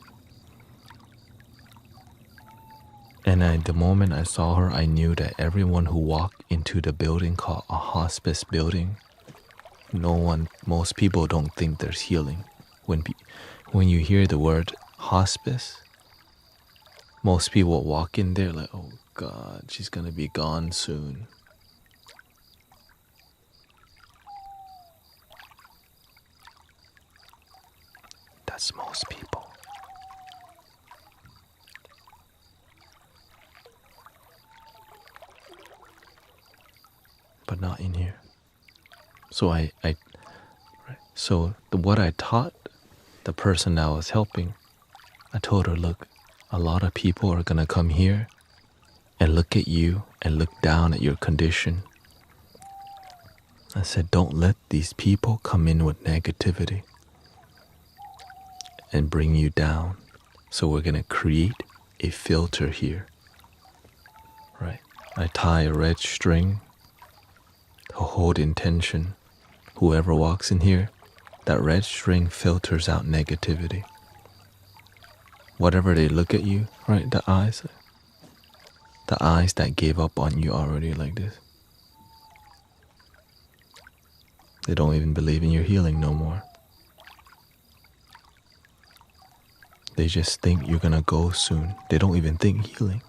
And the moment I saw her, I knew that everyone who walked into the building called a hospice building, most people don't think there's healing. When you hear the word hospice, most people walk in there like, oh God, she's gonna be gone soon. That's most people. But not in here. So what I taught the person that I was helping, I told her, look, a lot of people are gonna come here and look at you and look down at your condition. I said, don't let these people come in with negativity and bring you down. So we're gonna create a filter here, right? I tie a red string to hold intention. Whoever walks in here, that red string filters out negativity. Whatever they look at you, right? The eyes that gave up on you already like this. They don't even believe in your healing no more. They just think you're gonna go soon. They don't even think healing,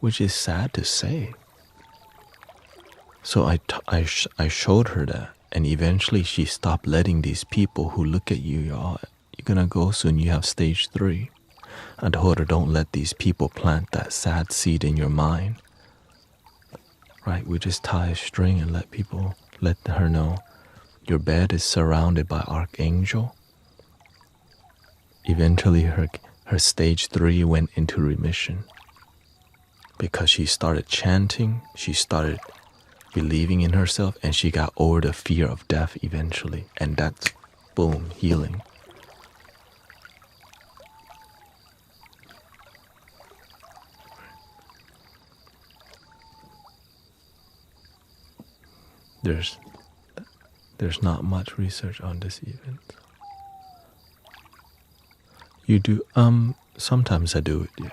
which is sad to say. So I showed her that, and eventually she stopped letting these people who look at you, you're gonna go soon, you have stage 3. I told her, don't let these people plant that sad seed in your mind. Right? We just tie a string and let her know your bed is surrounded by archangel. Eventually her stage 3 went into remission because she started chanting, she started believing in herself, and she got over the fear of death eventually. And that's, boom, healing. There's not much research on this even. You do sometimes I do it, yeah.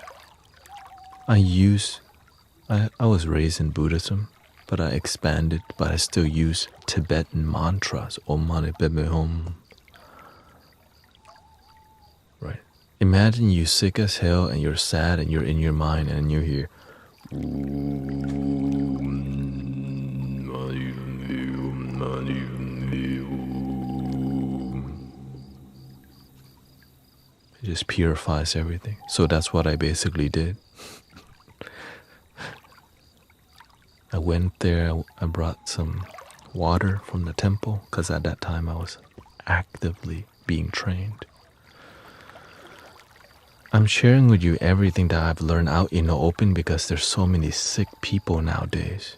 I was raised in Buddhism, but I expanded, but I still use Tibetan mantras. Om Mani Padme Hum. Right. Imagine you sick as hell and you're sad and you're in your mind and you hear it just purifies everything. So that's what I basically did. I went there, I brought some water from the temple, because at that time I was actively being trained. I'm sharing with you everything that I've learned out in the open because there's so many sick people nowadays.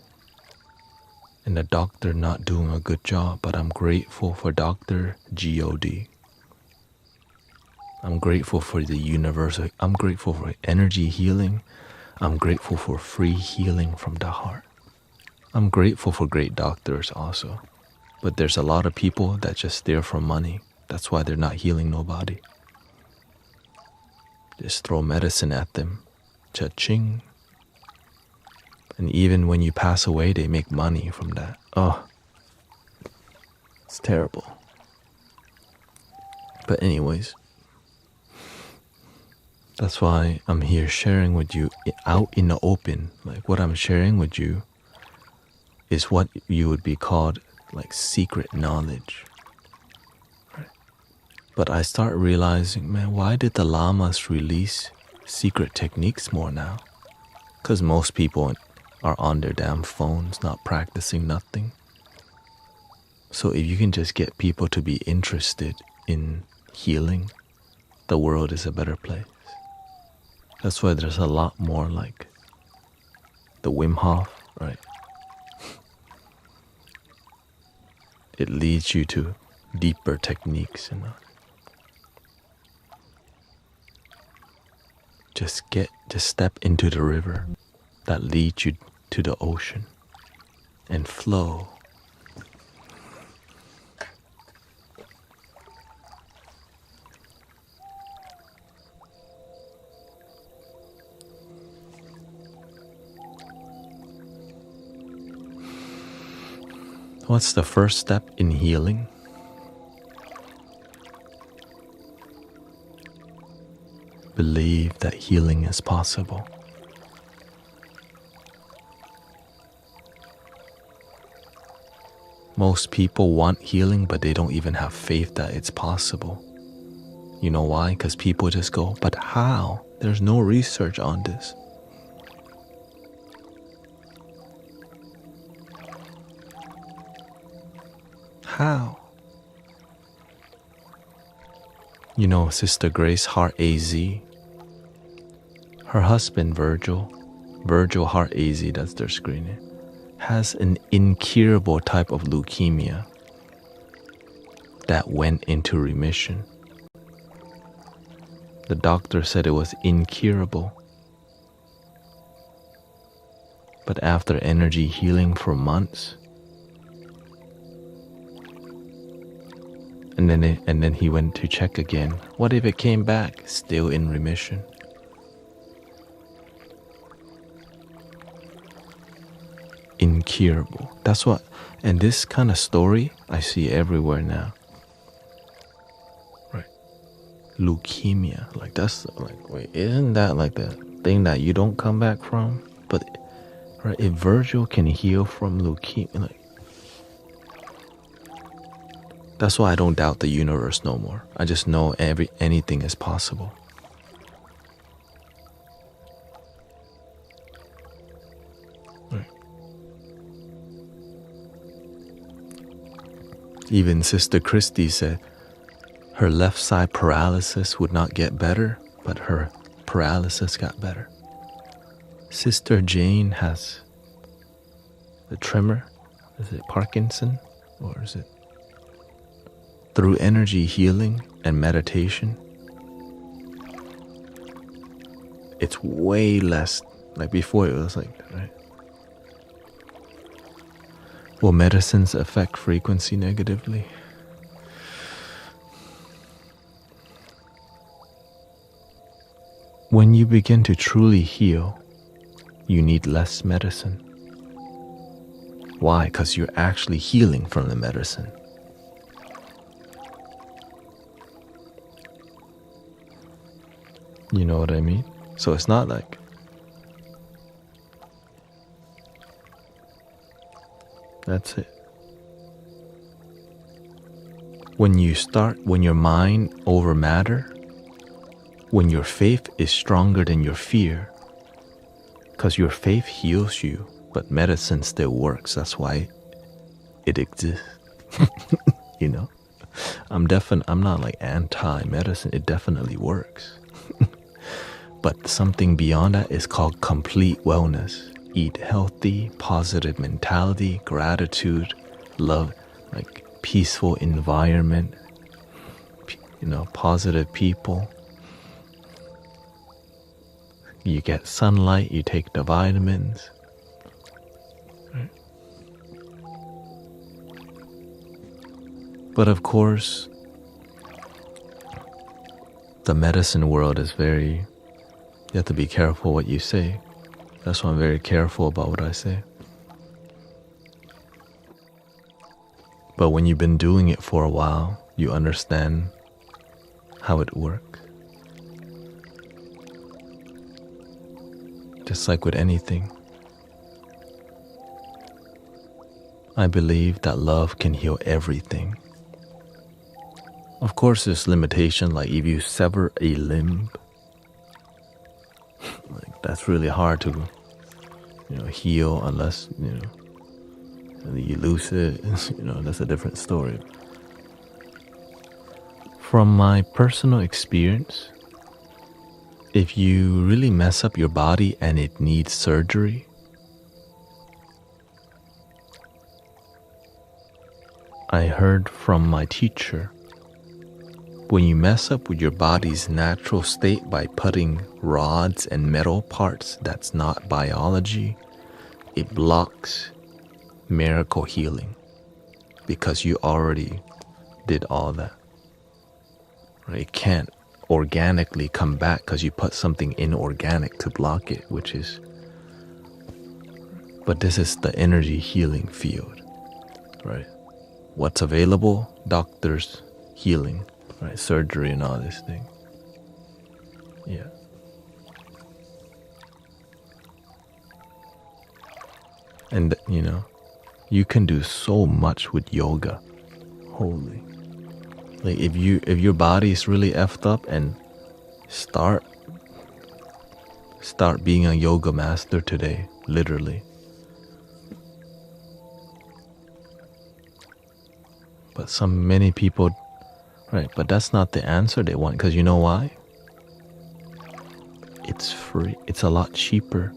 And the doctor not doing a good job, but I'm grateful for Dr. G.O.D. I'm grateful for the universal, I'm grateful for energy healing. I'm grateful for free healing from the heart. I'm grateful for great doctors also. But there's a lot of people that just there for money. That's why they're not healing nobody. Just throw medicine at them. Cha-ching. And even when you pass away, they make money from that. Oh, it's terrible. But anyways, that's why I'm here sharing with you out in the open. Like what I'm sharing with you is what you would be called like secret knowledge. Right? But I start realizing, man, why did the lamas release secret techniques more now? Because most people are on their damn phones, not practicing nothing. So if you can just get people to be interested in healing, the world is a better place. That's why there's a lot more like the Wim Hof, right? It leads you to deeper techniques, you know. Just step into the river that leads you to the ocean and flow. What's the first step in healing? Believe that healing is possible. Most people want healing, but they don't even have faith that it's possible. You know why? Because people just go, but how? There's no research on this. How? You know, Sister Grace Hart AZ, her husband Virgil Hart AZ, that's their screen name, has an incurable type of leukemia that went into remission. The doctor said it was incurable. But after energy healing for months, and then he went to check again. What if it came back still in remission? Incurable. That's what, and this kind of story I see everywhere now. Right. Leukemia. Like that's like, wait, isn't that like the thing that you don't come back from? But right, if Virgil can heal from leukemia, like, that's why I don't doubt the universe no more. I just know anything is possible. Right. Even Sister Christy said her left side paralysis would not get better, but her paralysis got better. Sister Jane has the tremor. Is it Parkinson or is it? Through energy healing and meditation, it's way less. Like before, it was like, right? Will medicines affect frequency negatively? When you begin to truly heal, you need less medicine. Why? Because you're actually healing from the medicine. You know what I mean? So it's not like that's it. When your mind over matter, when your faith is stronger than your fear, because your faith heals you, but medicine still works. That's why it exists. You know, I'm not like anti-medicine. It definitely works. But something beyond that is called complete wellness. Eat healthy, positive mentality, gratitude, love, like peaceful environment, positive people. You get sunlight, you take the vitamins. Right? But of course, the medicine world is you have to be careful what you say. That's why I'm very careful about what I say. But when you've been doing it for a while, you understand how it works. Just like with anything, I believe that love can heal everything. Of course, there's limitation, like if you sever a limb, like that's really hard to, heal unless, you lose it. That's a different story. From my personal experience, if you really mess up your body and it needs surgery, I heard from my teacher, when you mess up with your body's natural state by putting rods and metal parts that's not biology, it blocks miracle healing because you already did all that. Right? It can't organically come back because you put something inorganic to block it, but this is the energy healing field, right? What's available? Doctors, healing, right? Surgery and all this thing. Yeah. And you can do so much with yoga. Holy. Like if your body is really effed up, and start being a yoga master today, literally. But many people, right, but that's not the answer they want, because you know why? It's free. It's a lot cheaper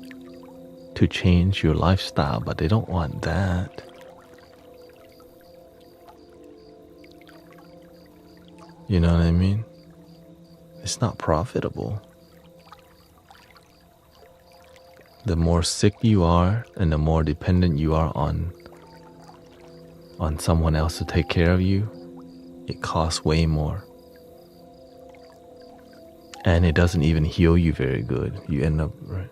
to change your lifestyle, but they don't want that. You know what I mean? It's not profitable. The more sick you are and the more dependent you are on someone else to take care of you, it costs way more. And it doesn't even heal you very good. You end up, right?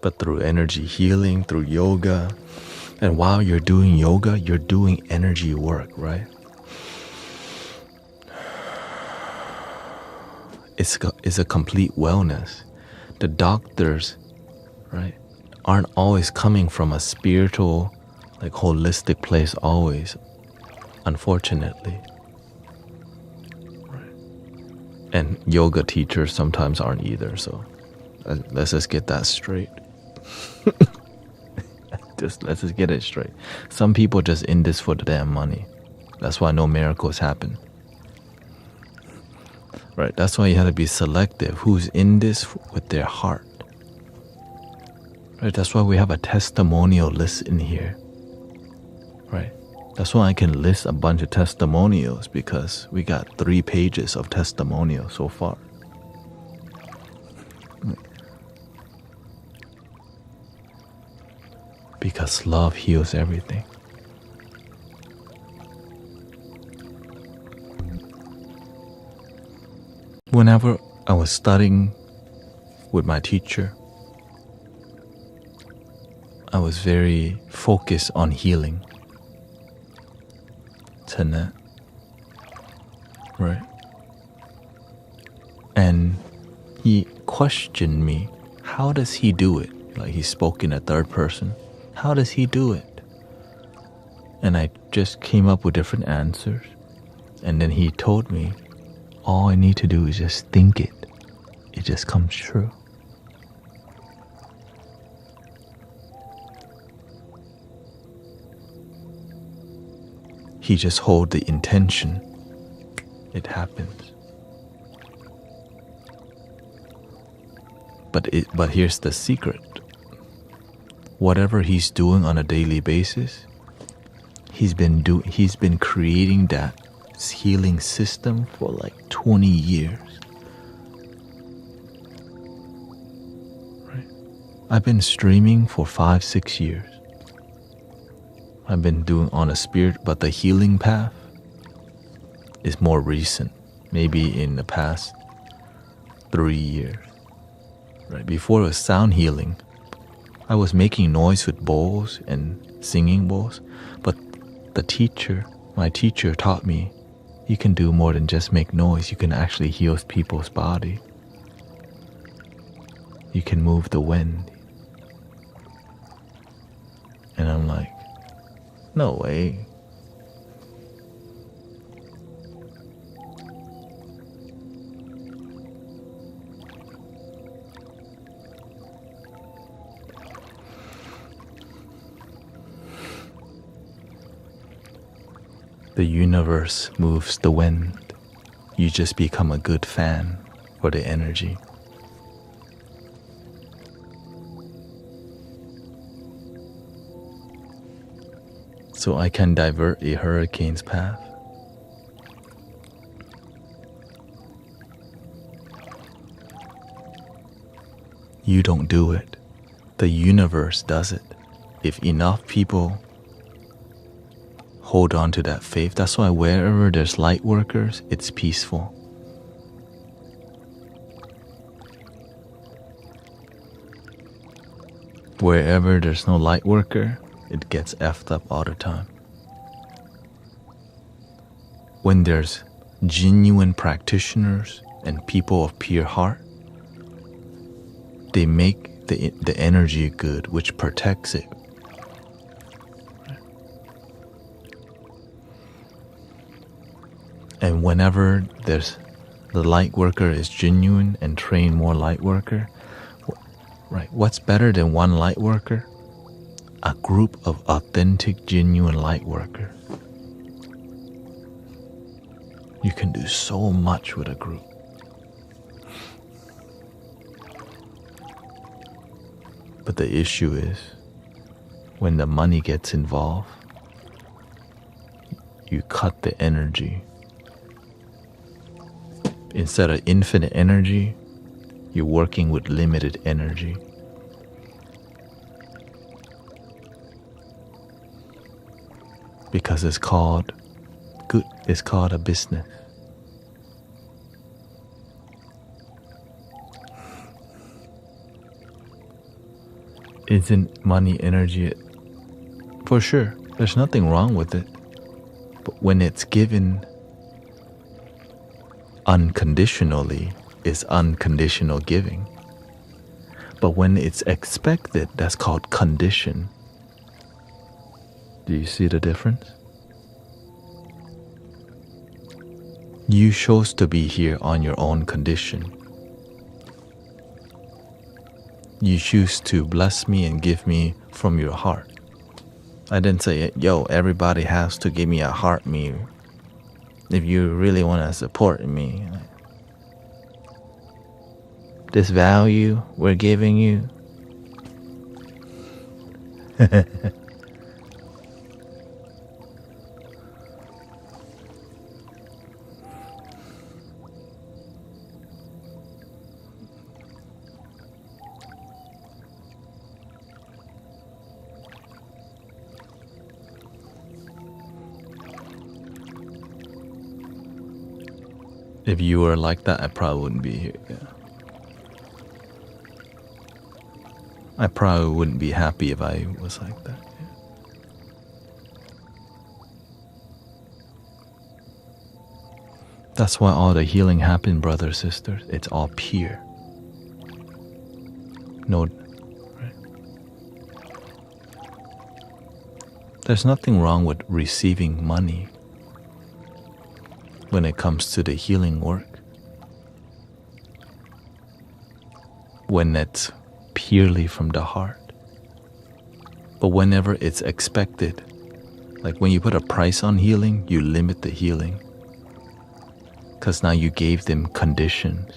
But through energy healing, through yoga, and while you're doing yoga, you're doing energy work, right? It's a complete wellness. The doctors, right, aren't always coming from a spiritual, like holistic place always, unfortunately. Right. And yoga teachers sometimes aren't either, so let's just get that straight. Let's just get it straight. Some people just in this for the damn money. That's why no miracles happen. Right, that's why you have to be selective. Who's in this with their heart? Right, that's why we have a testimonial list in here. Right, that's why I can list a bunch of testimonials, because we got 3 pages of testimonials so far. because love heals everything. Whenever I was studying with my teacher, I was very focused on healing. Thanet. Right? And he questioned me, how does he do it? Like, he spoke in a third person. How does he do it? And I just came up with different answers. And then he told me, all I need to do is just think it. It just comes true. He just hold the intention. It happens. But here's the secret. Whatever he's doing on a daily basis, he's been creating that healing system for like 20 years. Right? I've been streaming for 5-6 years. I've been doing on a spirit, but the healing path is more recent, maybe in the past 3 years. Right? Before it was sound healing, I was making noise with bowls and singing bowls, but my teacher taught me, you can do more than just make noise. You can actually heal people's body. You can move the wind. And I'm like, no way. The universe moves the wind. You just become a good fan for the energy. So I can divert a hurricane's path. You don't do it. The universe does it. If enough people hold on to that faith, that's why wherever there's light workers, it's peaceful. Wherever there's no light worker, it gets effed up all the time. When there's genuine practitioners and people of pure heart, they make the energy good, which protects it. And whenever the light worker is genuine and train more light worker, right? What's better than one light worker? A group of authentic, genuine light workers. You can do so much with a group. But the issue is, when the money gets involved, you cut the energy. Instead of infinite energy, you're working with limited energy. Because it's called a business. Isn't money energy? For sure, there's nothing wrong with it. But when it's given unconditionally, is unconditional giving. But when it's expected, that's called condition. Do you see the difference? You chose to be here on your own condition. You choose to bless me and give me from your heart. I didn't say, yo, everybody has to give me a heart meal if you really want to support me. This value we're giving you. If you were like that, I probably wouldn't be here. Yeah. I probably wouldn't be happy if I was like that. Yeah. That's why all the healing happened, brothers, sisters. It's all pure. No, right? There's nothing wrong with receiving money when it comes to the healing work. When it's purely from the heart. But whenever it's expected, like when you put a price on healing, you limit the healing. Because now you gave them conditions.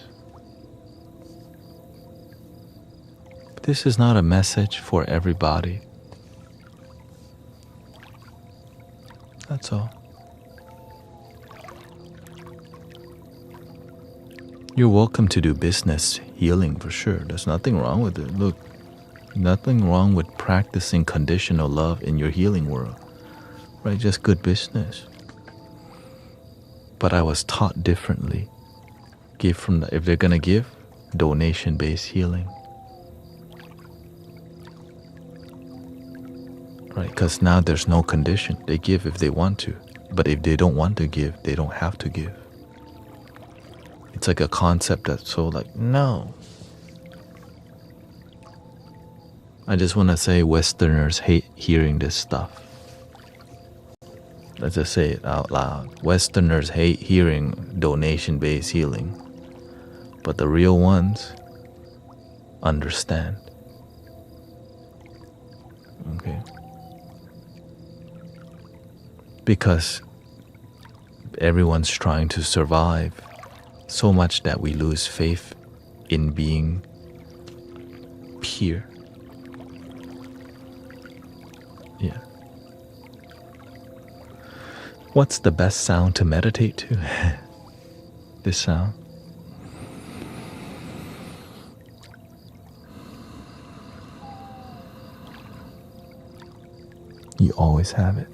This is not a message for everybody. That's all. You're welcome to do business healing for sure. There's nothing wrong with it. Look, nothing wrong with practicing conditional love in your healing world. Right? Just good business. But I was taught differently. Give from if they're gonna give, donation-based healing. Right? Because now there's no condition. They give if they want to. But if they don't want to give, they don't have to give. It's like a concept that's so like, no. I just want to say Westerners hate hearing this stuff. Let's just say it out loud. Westerners hate hearing donation-based healing. But the real ones understand. Okay? Because everyone's trying to survive so much that we lose faith in being pure. Yeah. What's the best sound to meditate to? This sound. You always have it.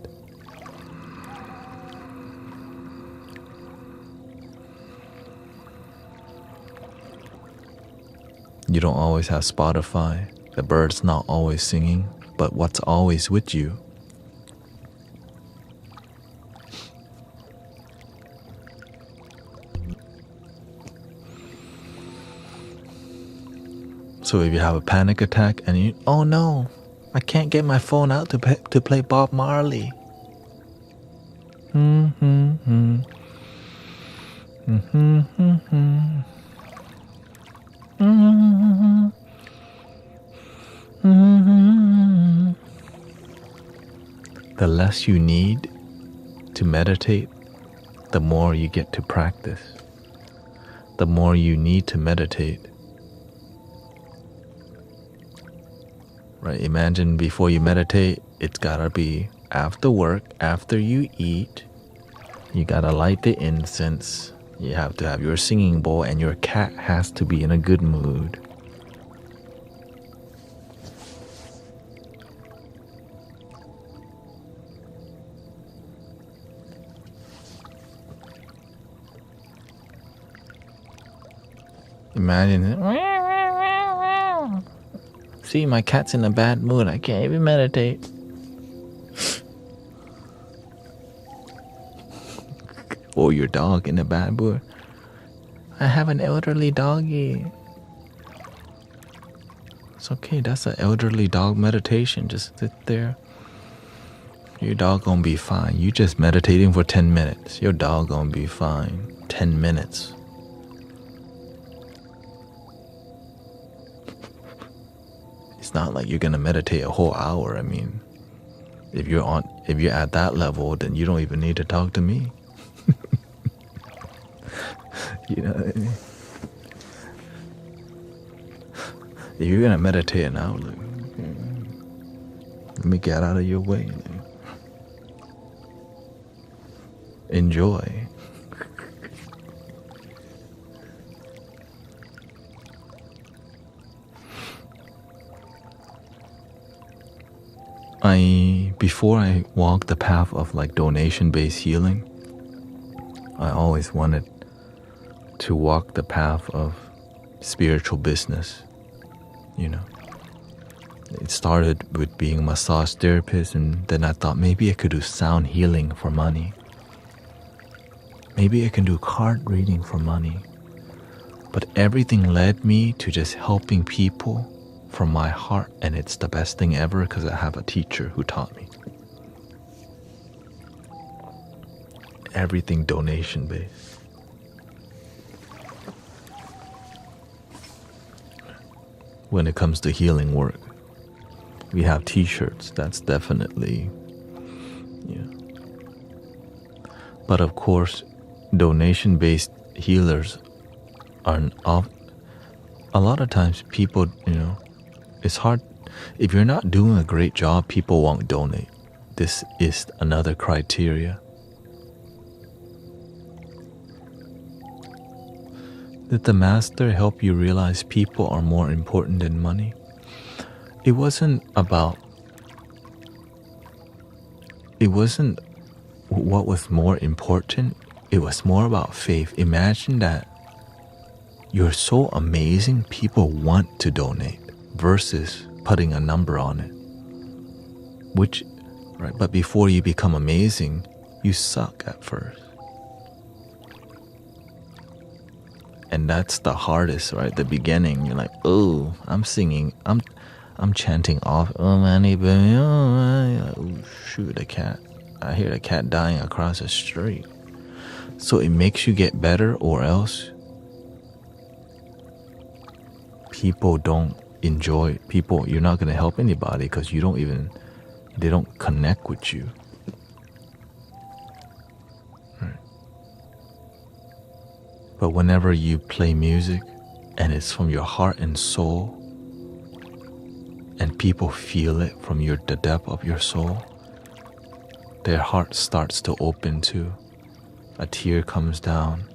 You don't always have Spotify. The bird's not always singing, but what's always with you? So if you have a panic attack and you, oh no, I can't get my phone out to play Bob Marley. The less you need to meditate, the more you get to practice. The more you need to meditate. Right? Imagine before you meditate, it's gotta be after work, after you eat. You gotta light the incense. You have to have your singing bowl, and your cat has to be in a good mood. Imagine it. See, my cat's in a bad mood. I can't even meditate. Or your dog in a bad mood. I have an elderly doggy. It's okay. That's an elderly dog meditation. Just sit there. Your dog gonna be fine. You just meditating for 10 minutes. Your dog gonna be fine. 10 minutes. It's not like you're gonna meditate a whole hour. I mean, if you're at that level, then you don't even need to talk to me. You know what I mean? If you're gonna meditate an hour, like, let me get out of your way. Enjoy. Before I walked the path of like donation-based healing, I always wanted to walk the path of spiritual business. You know, it started with being a massage therapist, and then I thought maybe I could do sound healing for money. Maybe I can do card reading for money. But everything led me to just helping people from my heart, and it's the best thing ever because I have a teacher who taught me. Everything donation based. When it comes to healing work, we have t-shirts. That's definitely, But of course, donation based healers are a lot of times people, it's hard. If you're not doing a great job, people won't donate. This is another criteria. Did the master help you realize people are more important than money? It wasn't what was more important. It was more about faith. Imagine that you're so amazing, people want to donate versus putting a number on it. Right? But before you become amazing, you suck at first. And that's the hardest, right? The beginning, you're like, oh, I'm singing, I'm chanting off, oh money, baby, oh money. Like, oh shoot, the cat. I hear the cat dying across the street. So it makes you get better, or else people don't enjoy people. You're not gonna help anybody because they don't connect with you. Right. But whenever you play music and it's from your heart and soul, and people feel it from the depth of your soul, their heart starts to open too. A tear comes down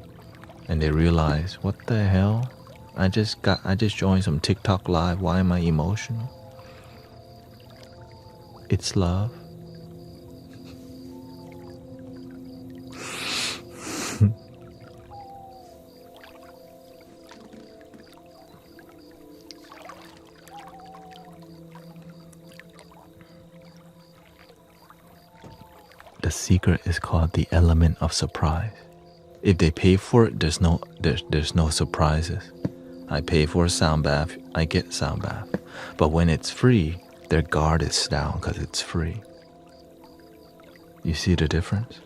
and they realize, what the hell? I just joined some TikTok live. Why am I emotional? It's love. The secret is called the element of surprise. If they pay for it, there's no surprises. I pay for a sound bath, I get sound bath. But when it's free, their guard is down because it's free. You see the difference?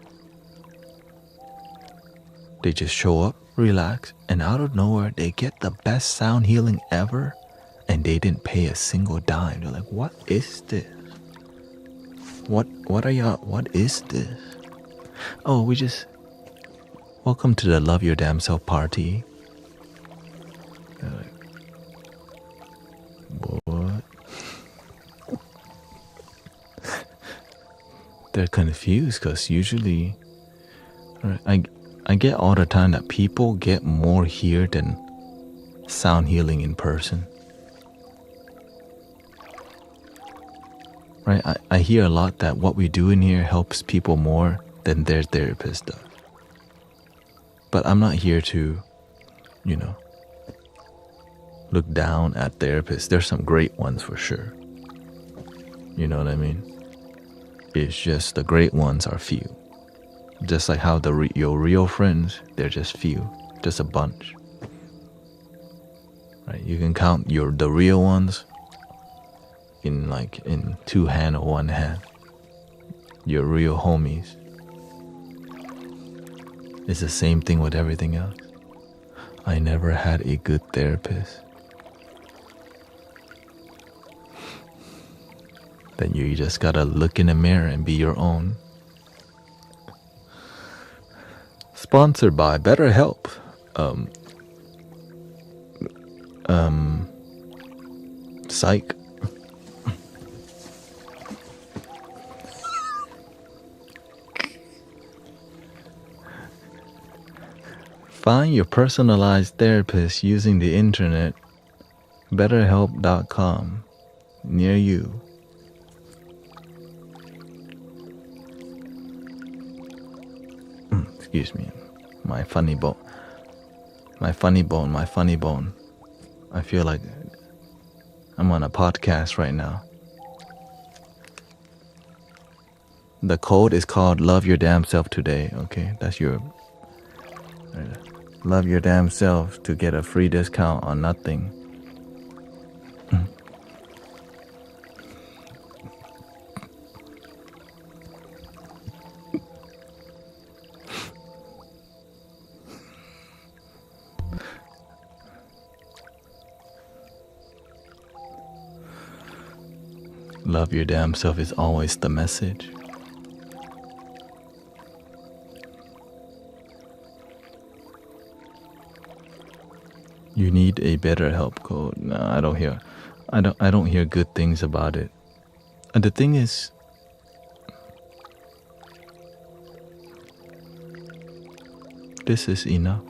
They just show up, relax, and out of nowhere, they get the best sound healing ever, and they didn't pay a single dime. They're like, what is this? What is this? Oh, welcome to the Love Your Damn Self party. They're like, what? They're confused because usually, right, I get all the time that people get more here than sound healing in person. Right, I hear a lot that what we do in here helps people more than their therapist does. But I'm not here to, look down at therapists. There's some great ones for sure. You know what I mean? It's just the great ones are few. Just like how your real friends, they're just few, just a bunch. Right? You can count the real ones in two hand or one hand. Your real homies. It's the same thing with everything else. I never had a good therapist. Then you just gotta look in the mirror and be your own. Sponsored by BetterHelp. Psych. Find your personalized therapist using the internet. BetterHelp.com. Near you. Excuse me. My funny bone. My funny bone, my funny bone. I feel like I'm on a podcast right now. The code is called Love Your Damn Self Today, okay? That's your... Love your damn self to get a free discount on nothing. Love your damn self is always the message. You need a better help code. No, I don't hear good things about it. And the thing is, this is enough.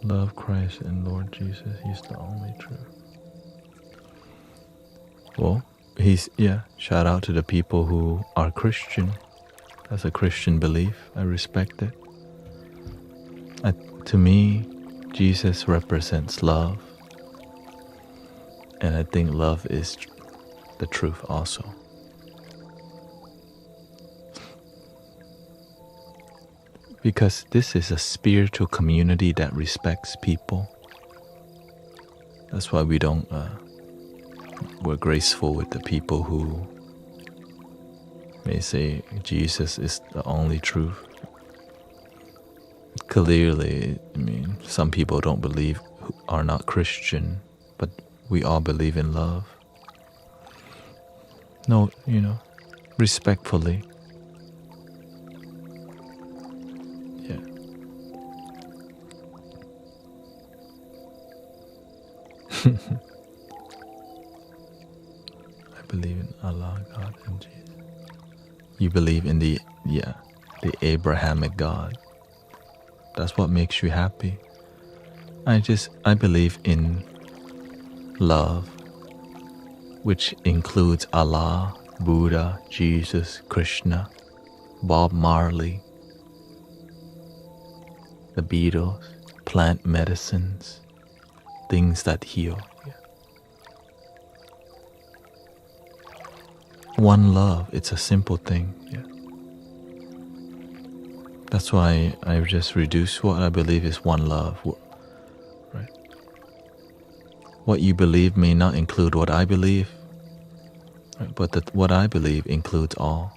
Love Christ and Lord Jesus. He's the only truth. Well, shout out to the people who are Christian. That's a Christian belief. I respect it. To me, Jesus represents love. And I think love is the truth also. Because this is a spiritual community that respects people. That's why we're graceful with the people who may say Jesus is the only truth. Clearly, I mean, some people don't believe, are not Christian, but we all believe in love. No, respectfully. Yeah. I believe in Allah, God, and Jesus. You believe in the Abrahamic God. That's what makes you happy. I believe in love, which includes Allah, Buddha, Jesus, Krishna, Bob Marley, the Beatles, plant medicines, things that heal. Yeah. One love, it's a simple thing. Yeah. That's why I just reduce what I believe is one love. Right? What you believe may not include what I believe, right? But what I believe includes all.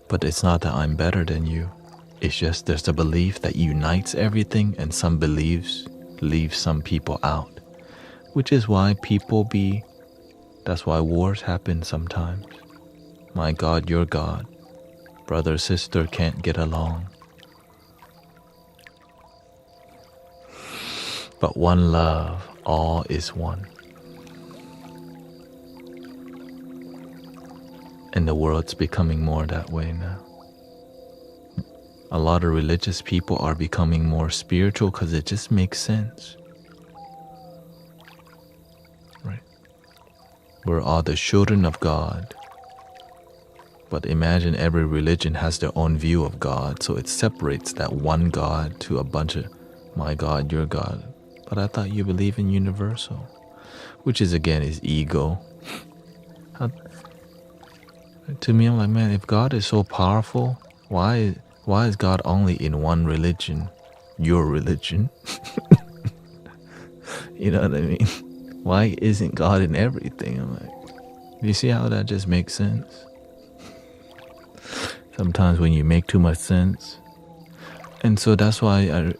But it's not that I'm better than you. It's just there's a belief that unites everything, and some beliefs leave some people out. Which is why that's why wars happen sometimes. My God, your God. Brother, sister can't get along. But one love, all is one. And the world's becoming more that way now. A lot of religious people are becoming more spiritual because it just makes sense. Right? We're all the children of God. But imagine every religion has their own view of God, so it separates that one God to a bunch of my God, your God. But I thought you believe in universal, which is again is ego. To me, I'm like, man, if God is so powerful, why is God only in one religion? Your religion. You know what I mean? Why isn't God in everything? I'm like, you see how that just makes sense? Sometimes when you make too much sense. And so that's why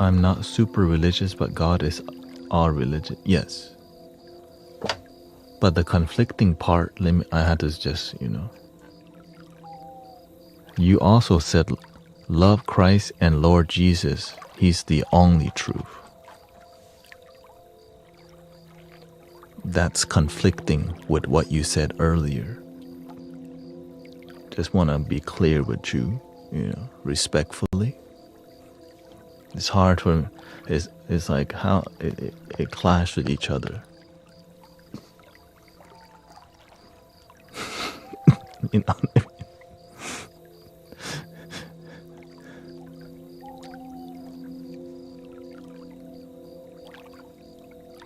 I'm not super religious, but God is all religion. Yes. But the conflicting part, I had to just, You also said, love Christ and Lord Jesus. He's the only truth. That's conflicting with what you said earlier. Just want to be clear with you, respectfully. It's hard for it's like how it clashes with each other. You know what I mean?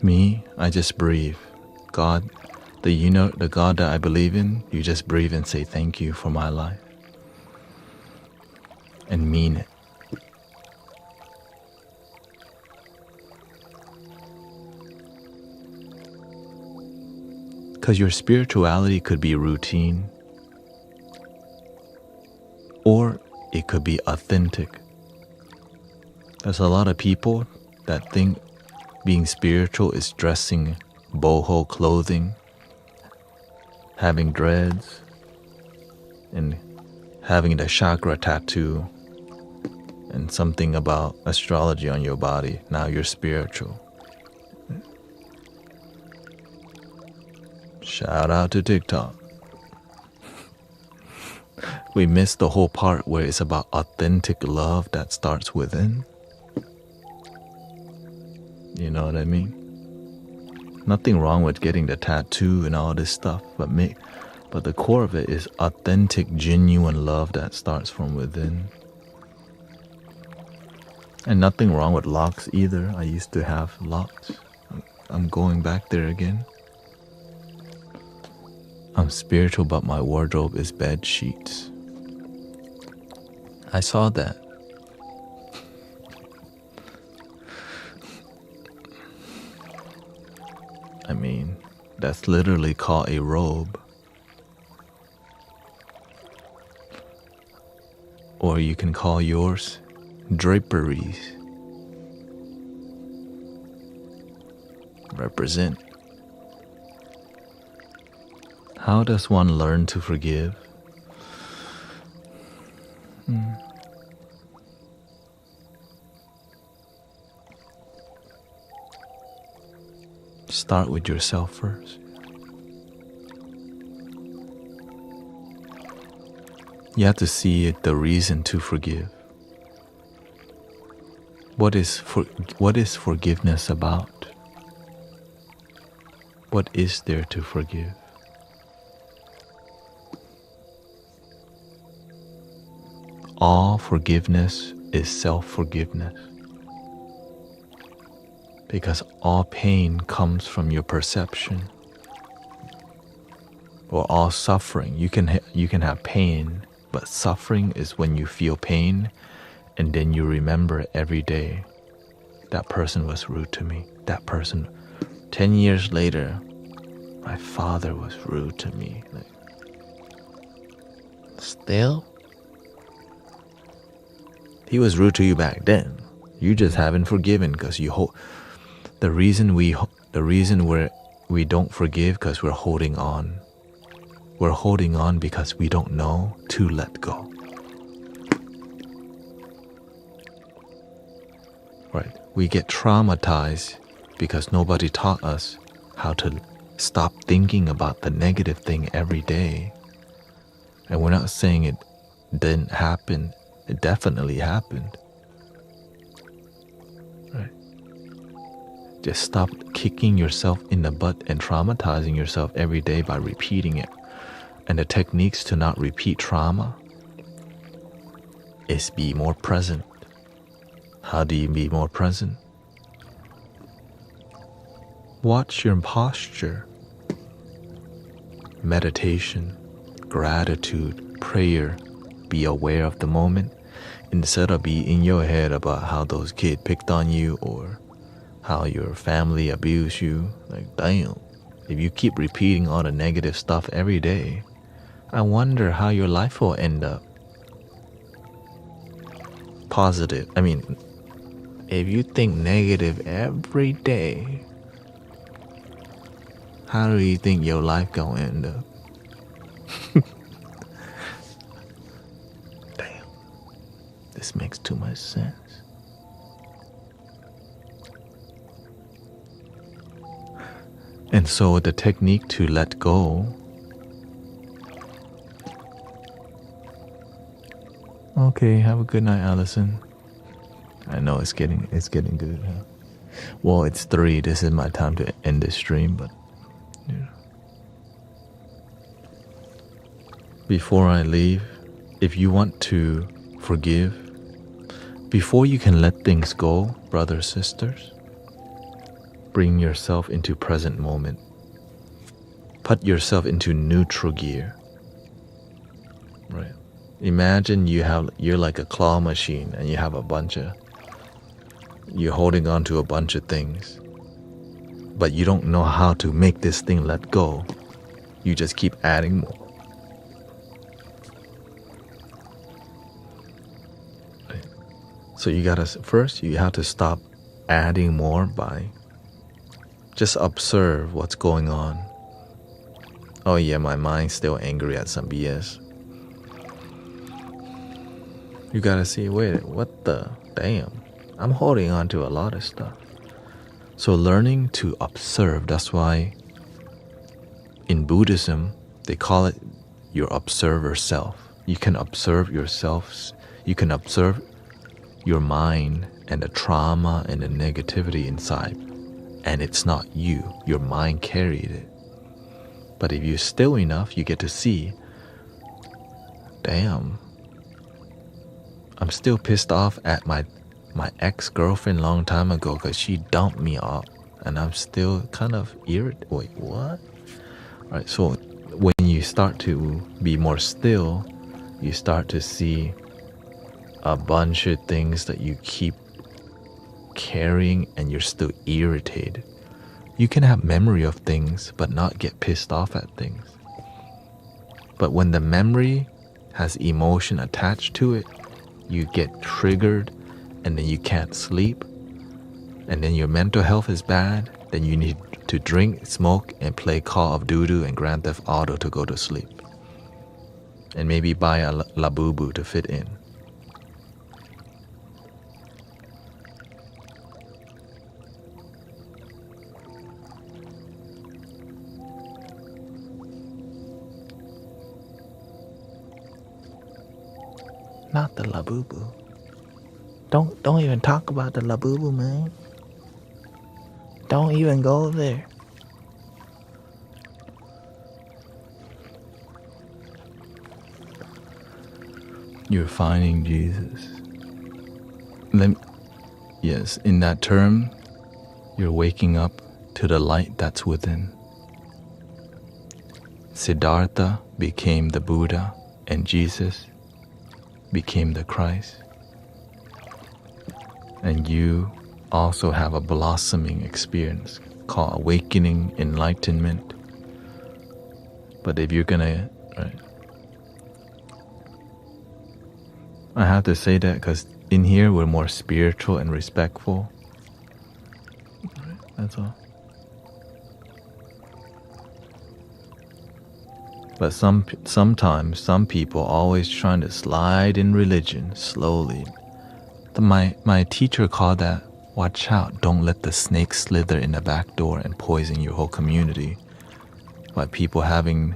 Me, I just breathe. God, the God that I believe in, you just breathe and say thank you for my life. And mean it. Because your spirituality could be routine, or it could be authentic. There's a lot of people that think being spiritual is dressing boho clothing, having dreads, and having the chakra tattoo, and something about astrology on your body. Now you're spiritual. Shout out to TikTok. We miss the whole part where it's about authentic love that starts within. You know what I mean? Nothing wrong with getting the tattoo and all this stuff, but the core of it is authentic, genuine love that starts from within. And nothing wrong with locks either. I used to have locks. I'm going back there again. I'm spiritual, but my wardrobe is bed sheets. I saw that. I mean, that's literally called a robe. Or you can call yours draperies. Represent. How does one learn to forgive? Start with yourself first. You have to see it, the reason to forgive. What is forgiveness about? What is there to forgive? All forgiveness is self-forgiveness. Because all pain comes from your perception. Or all suffering. You can have pain, but suffering is when you feel pain and then you remember every day, that person was rude to me. That person, 10 years later, my father was rude to me. Like, still? He was rude to you back then. You just haven't forgiven because you hold. The reason we don't forgive because we're holding on. We're holding on because we don't know to let go. Right? We get traumatized because nobody taught us how to stop thinking about the negative thing every day. And we're not saying it didn't happen. It definitely happened. Right? Just stop kicking yourself in the butt and traumatizing yourself every day by repeating it. And the techniques to not repeat trauma is be more present. How do you be more present? Watch your posture. Meditation, gratitude, prayer. Be aware of the moment instead of be in your head about how those kids picked on you or how your family abused you. Like, damn, if you keep repeating all the negative stuff every day, I wonder how your life will end up. Positive. I mean, if you think negative every day, how do you think your life gonna end up? Damn, this makes too much sense. And so the technique to let go. Okay, have a good night, Allison. I know it's getting good. Huh? Well, it's 3. This is my time to end this stream, but yeah. Before I leave, if you want to forgive, before you can let things go, brothers, sisters, bring yourself into present moment. Put yourself into neutral gear. Right. Imagine you're like a claw machine and you have you're holding on to a bunch of things, but you don't know how to make this thing let go. You just keep adding more. Right. So you have to stop adding more by just observe what's going on. Oh yeah, my mind's still angry at some BS. You gotta see, wait, what the damn? I'm holding on to a lot of stuff. So learning to observe, that's why in Buddhism, they call it your observer self. You can observe yourselves, you can observe your mind and the trauma and the negativity inside. And it's not you, your mind carried it. But if you're still enough, you get to see, damn, I'm still pissed off at my ex-girlfriend long time ago because she dumped me off, and I'm still kind of irritated. Wait, what? Right, so when you start to be more still, you start to see a bunch of things that you keep carrying and you're still irritated. You can have memory of things but not get pissed off at things. But when the memory has emotion attached to it, you get triggered and then you can't sleep, and then your mental health is bad, then you need to drink, smoke, and play Call of Duty and Grand Theft Auto to go to sleep. And maybe buy a Labubu to fit in. Not the Labubu. Don't even talk about the Labubu, man. Don't even go there. You're finding Jesus. Yes, in that term, you're waking up to the light that's within. Siddhartha became the Buddha, and Jesus became the Christ. And you also have a blossoming experience called awakening, enlightenment. But if you're gonna, right, I have to say that because in here we're more spiritual and respectful. Right, that's all. But sometimes some people always trying to slide in religion slowly. My teacher called that, watch out, don't let the snake slither in the back door and poison your whole community by people having,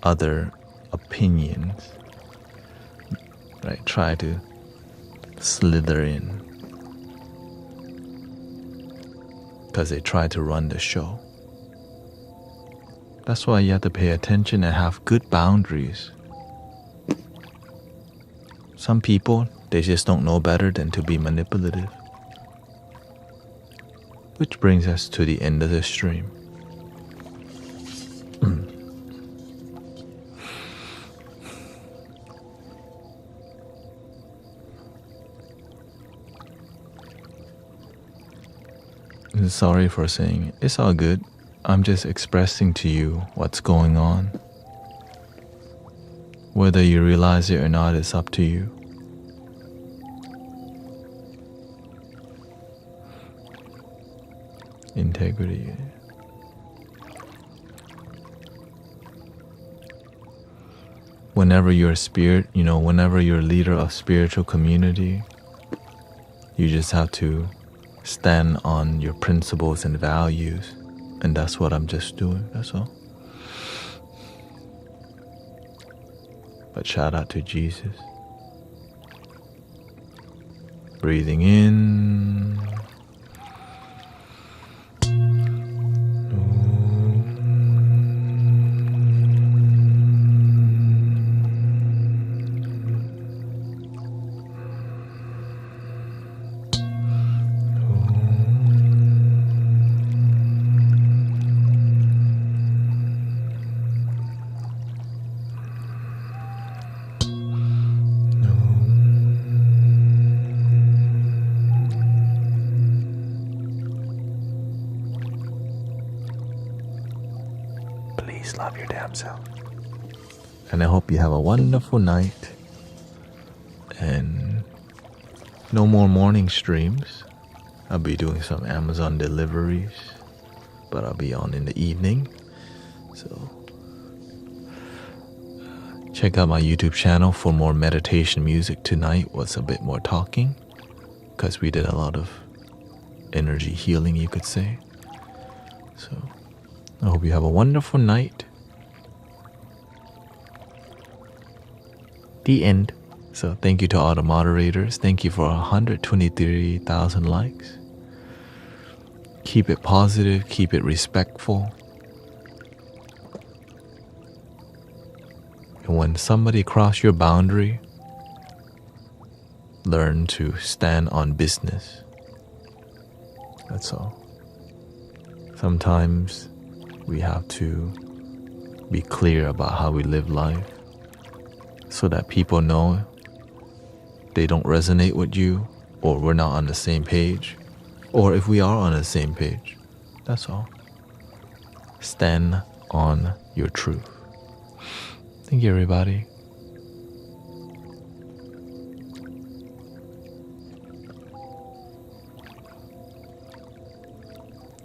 other opinions, right? Try to slither in because they try to run the show. That's why you have to pay attention and have good boundaries. Some people, they just don't know better than to be manipulative. Which brings us to the end of the stream. Sorry for saying it. It's all good. I'm just expressing to you what's going on. Whether you realize it or not is up to you. Integrity. Whenever you're a spirit, whenever you're a leader of spiritual community, you just have to stand on your principles and values. And that's what I'm just doing, that's all. But shout out to Jesus. Breathing in. Please love your damn self. And I hope you have a wonderful night. And no more morning streams. I'll be doing some Amazon deliveries, but I'll be on in the evening. So check out my YouTube channel for more meditation music. Tonight was a bit more talking because we did a lot of energy healing, you could say. So I hope you have a wonderful night. The end. So thank you to all the moderators. Thank you for 123,000 likes. Keep it positive. Keep it respectful. And when somebody cross your boundary, learn to stand on business. That's all. Sometimes we have to be clear about how we live life so that people know they don't resonate with you, or we're not on the same page, or if we are on the same page. That's all. Stand on your truth. Thank you, everybody.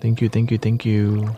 Thank you, thank you, thank you.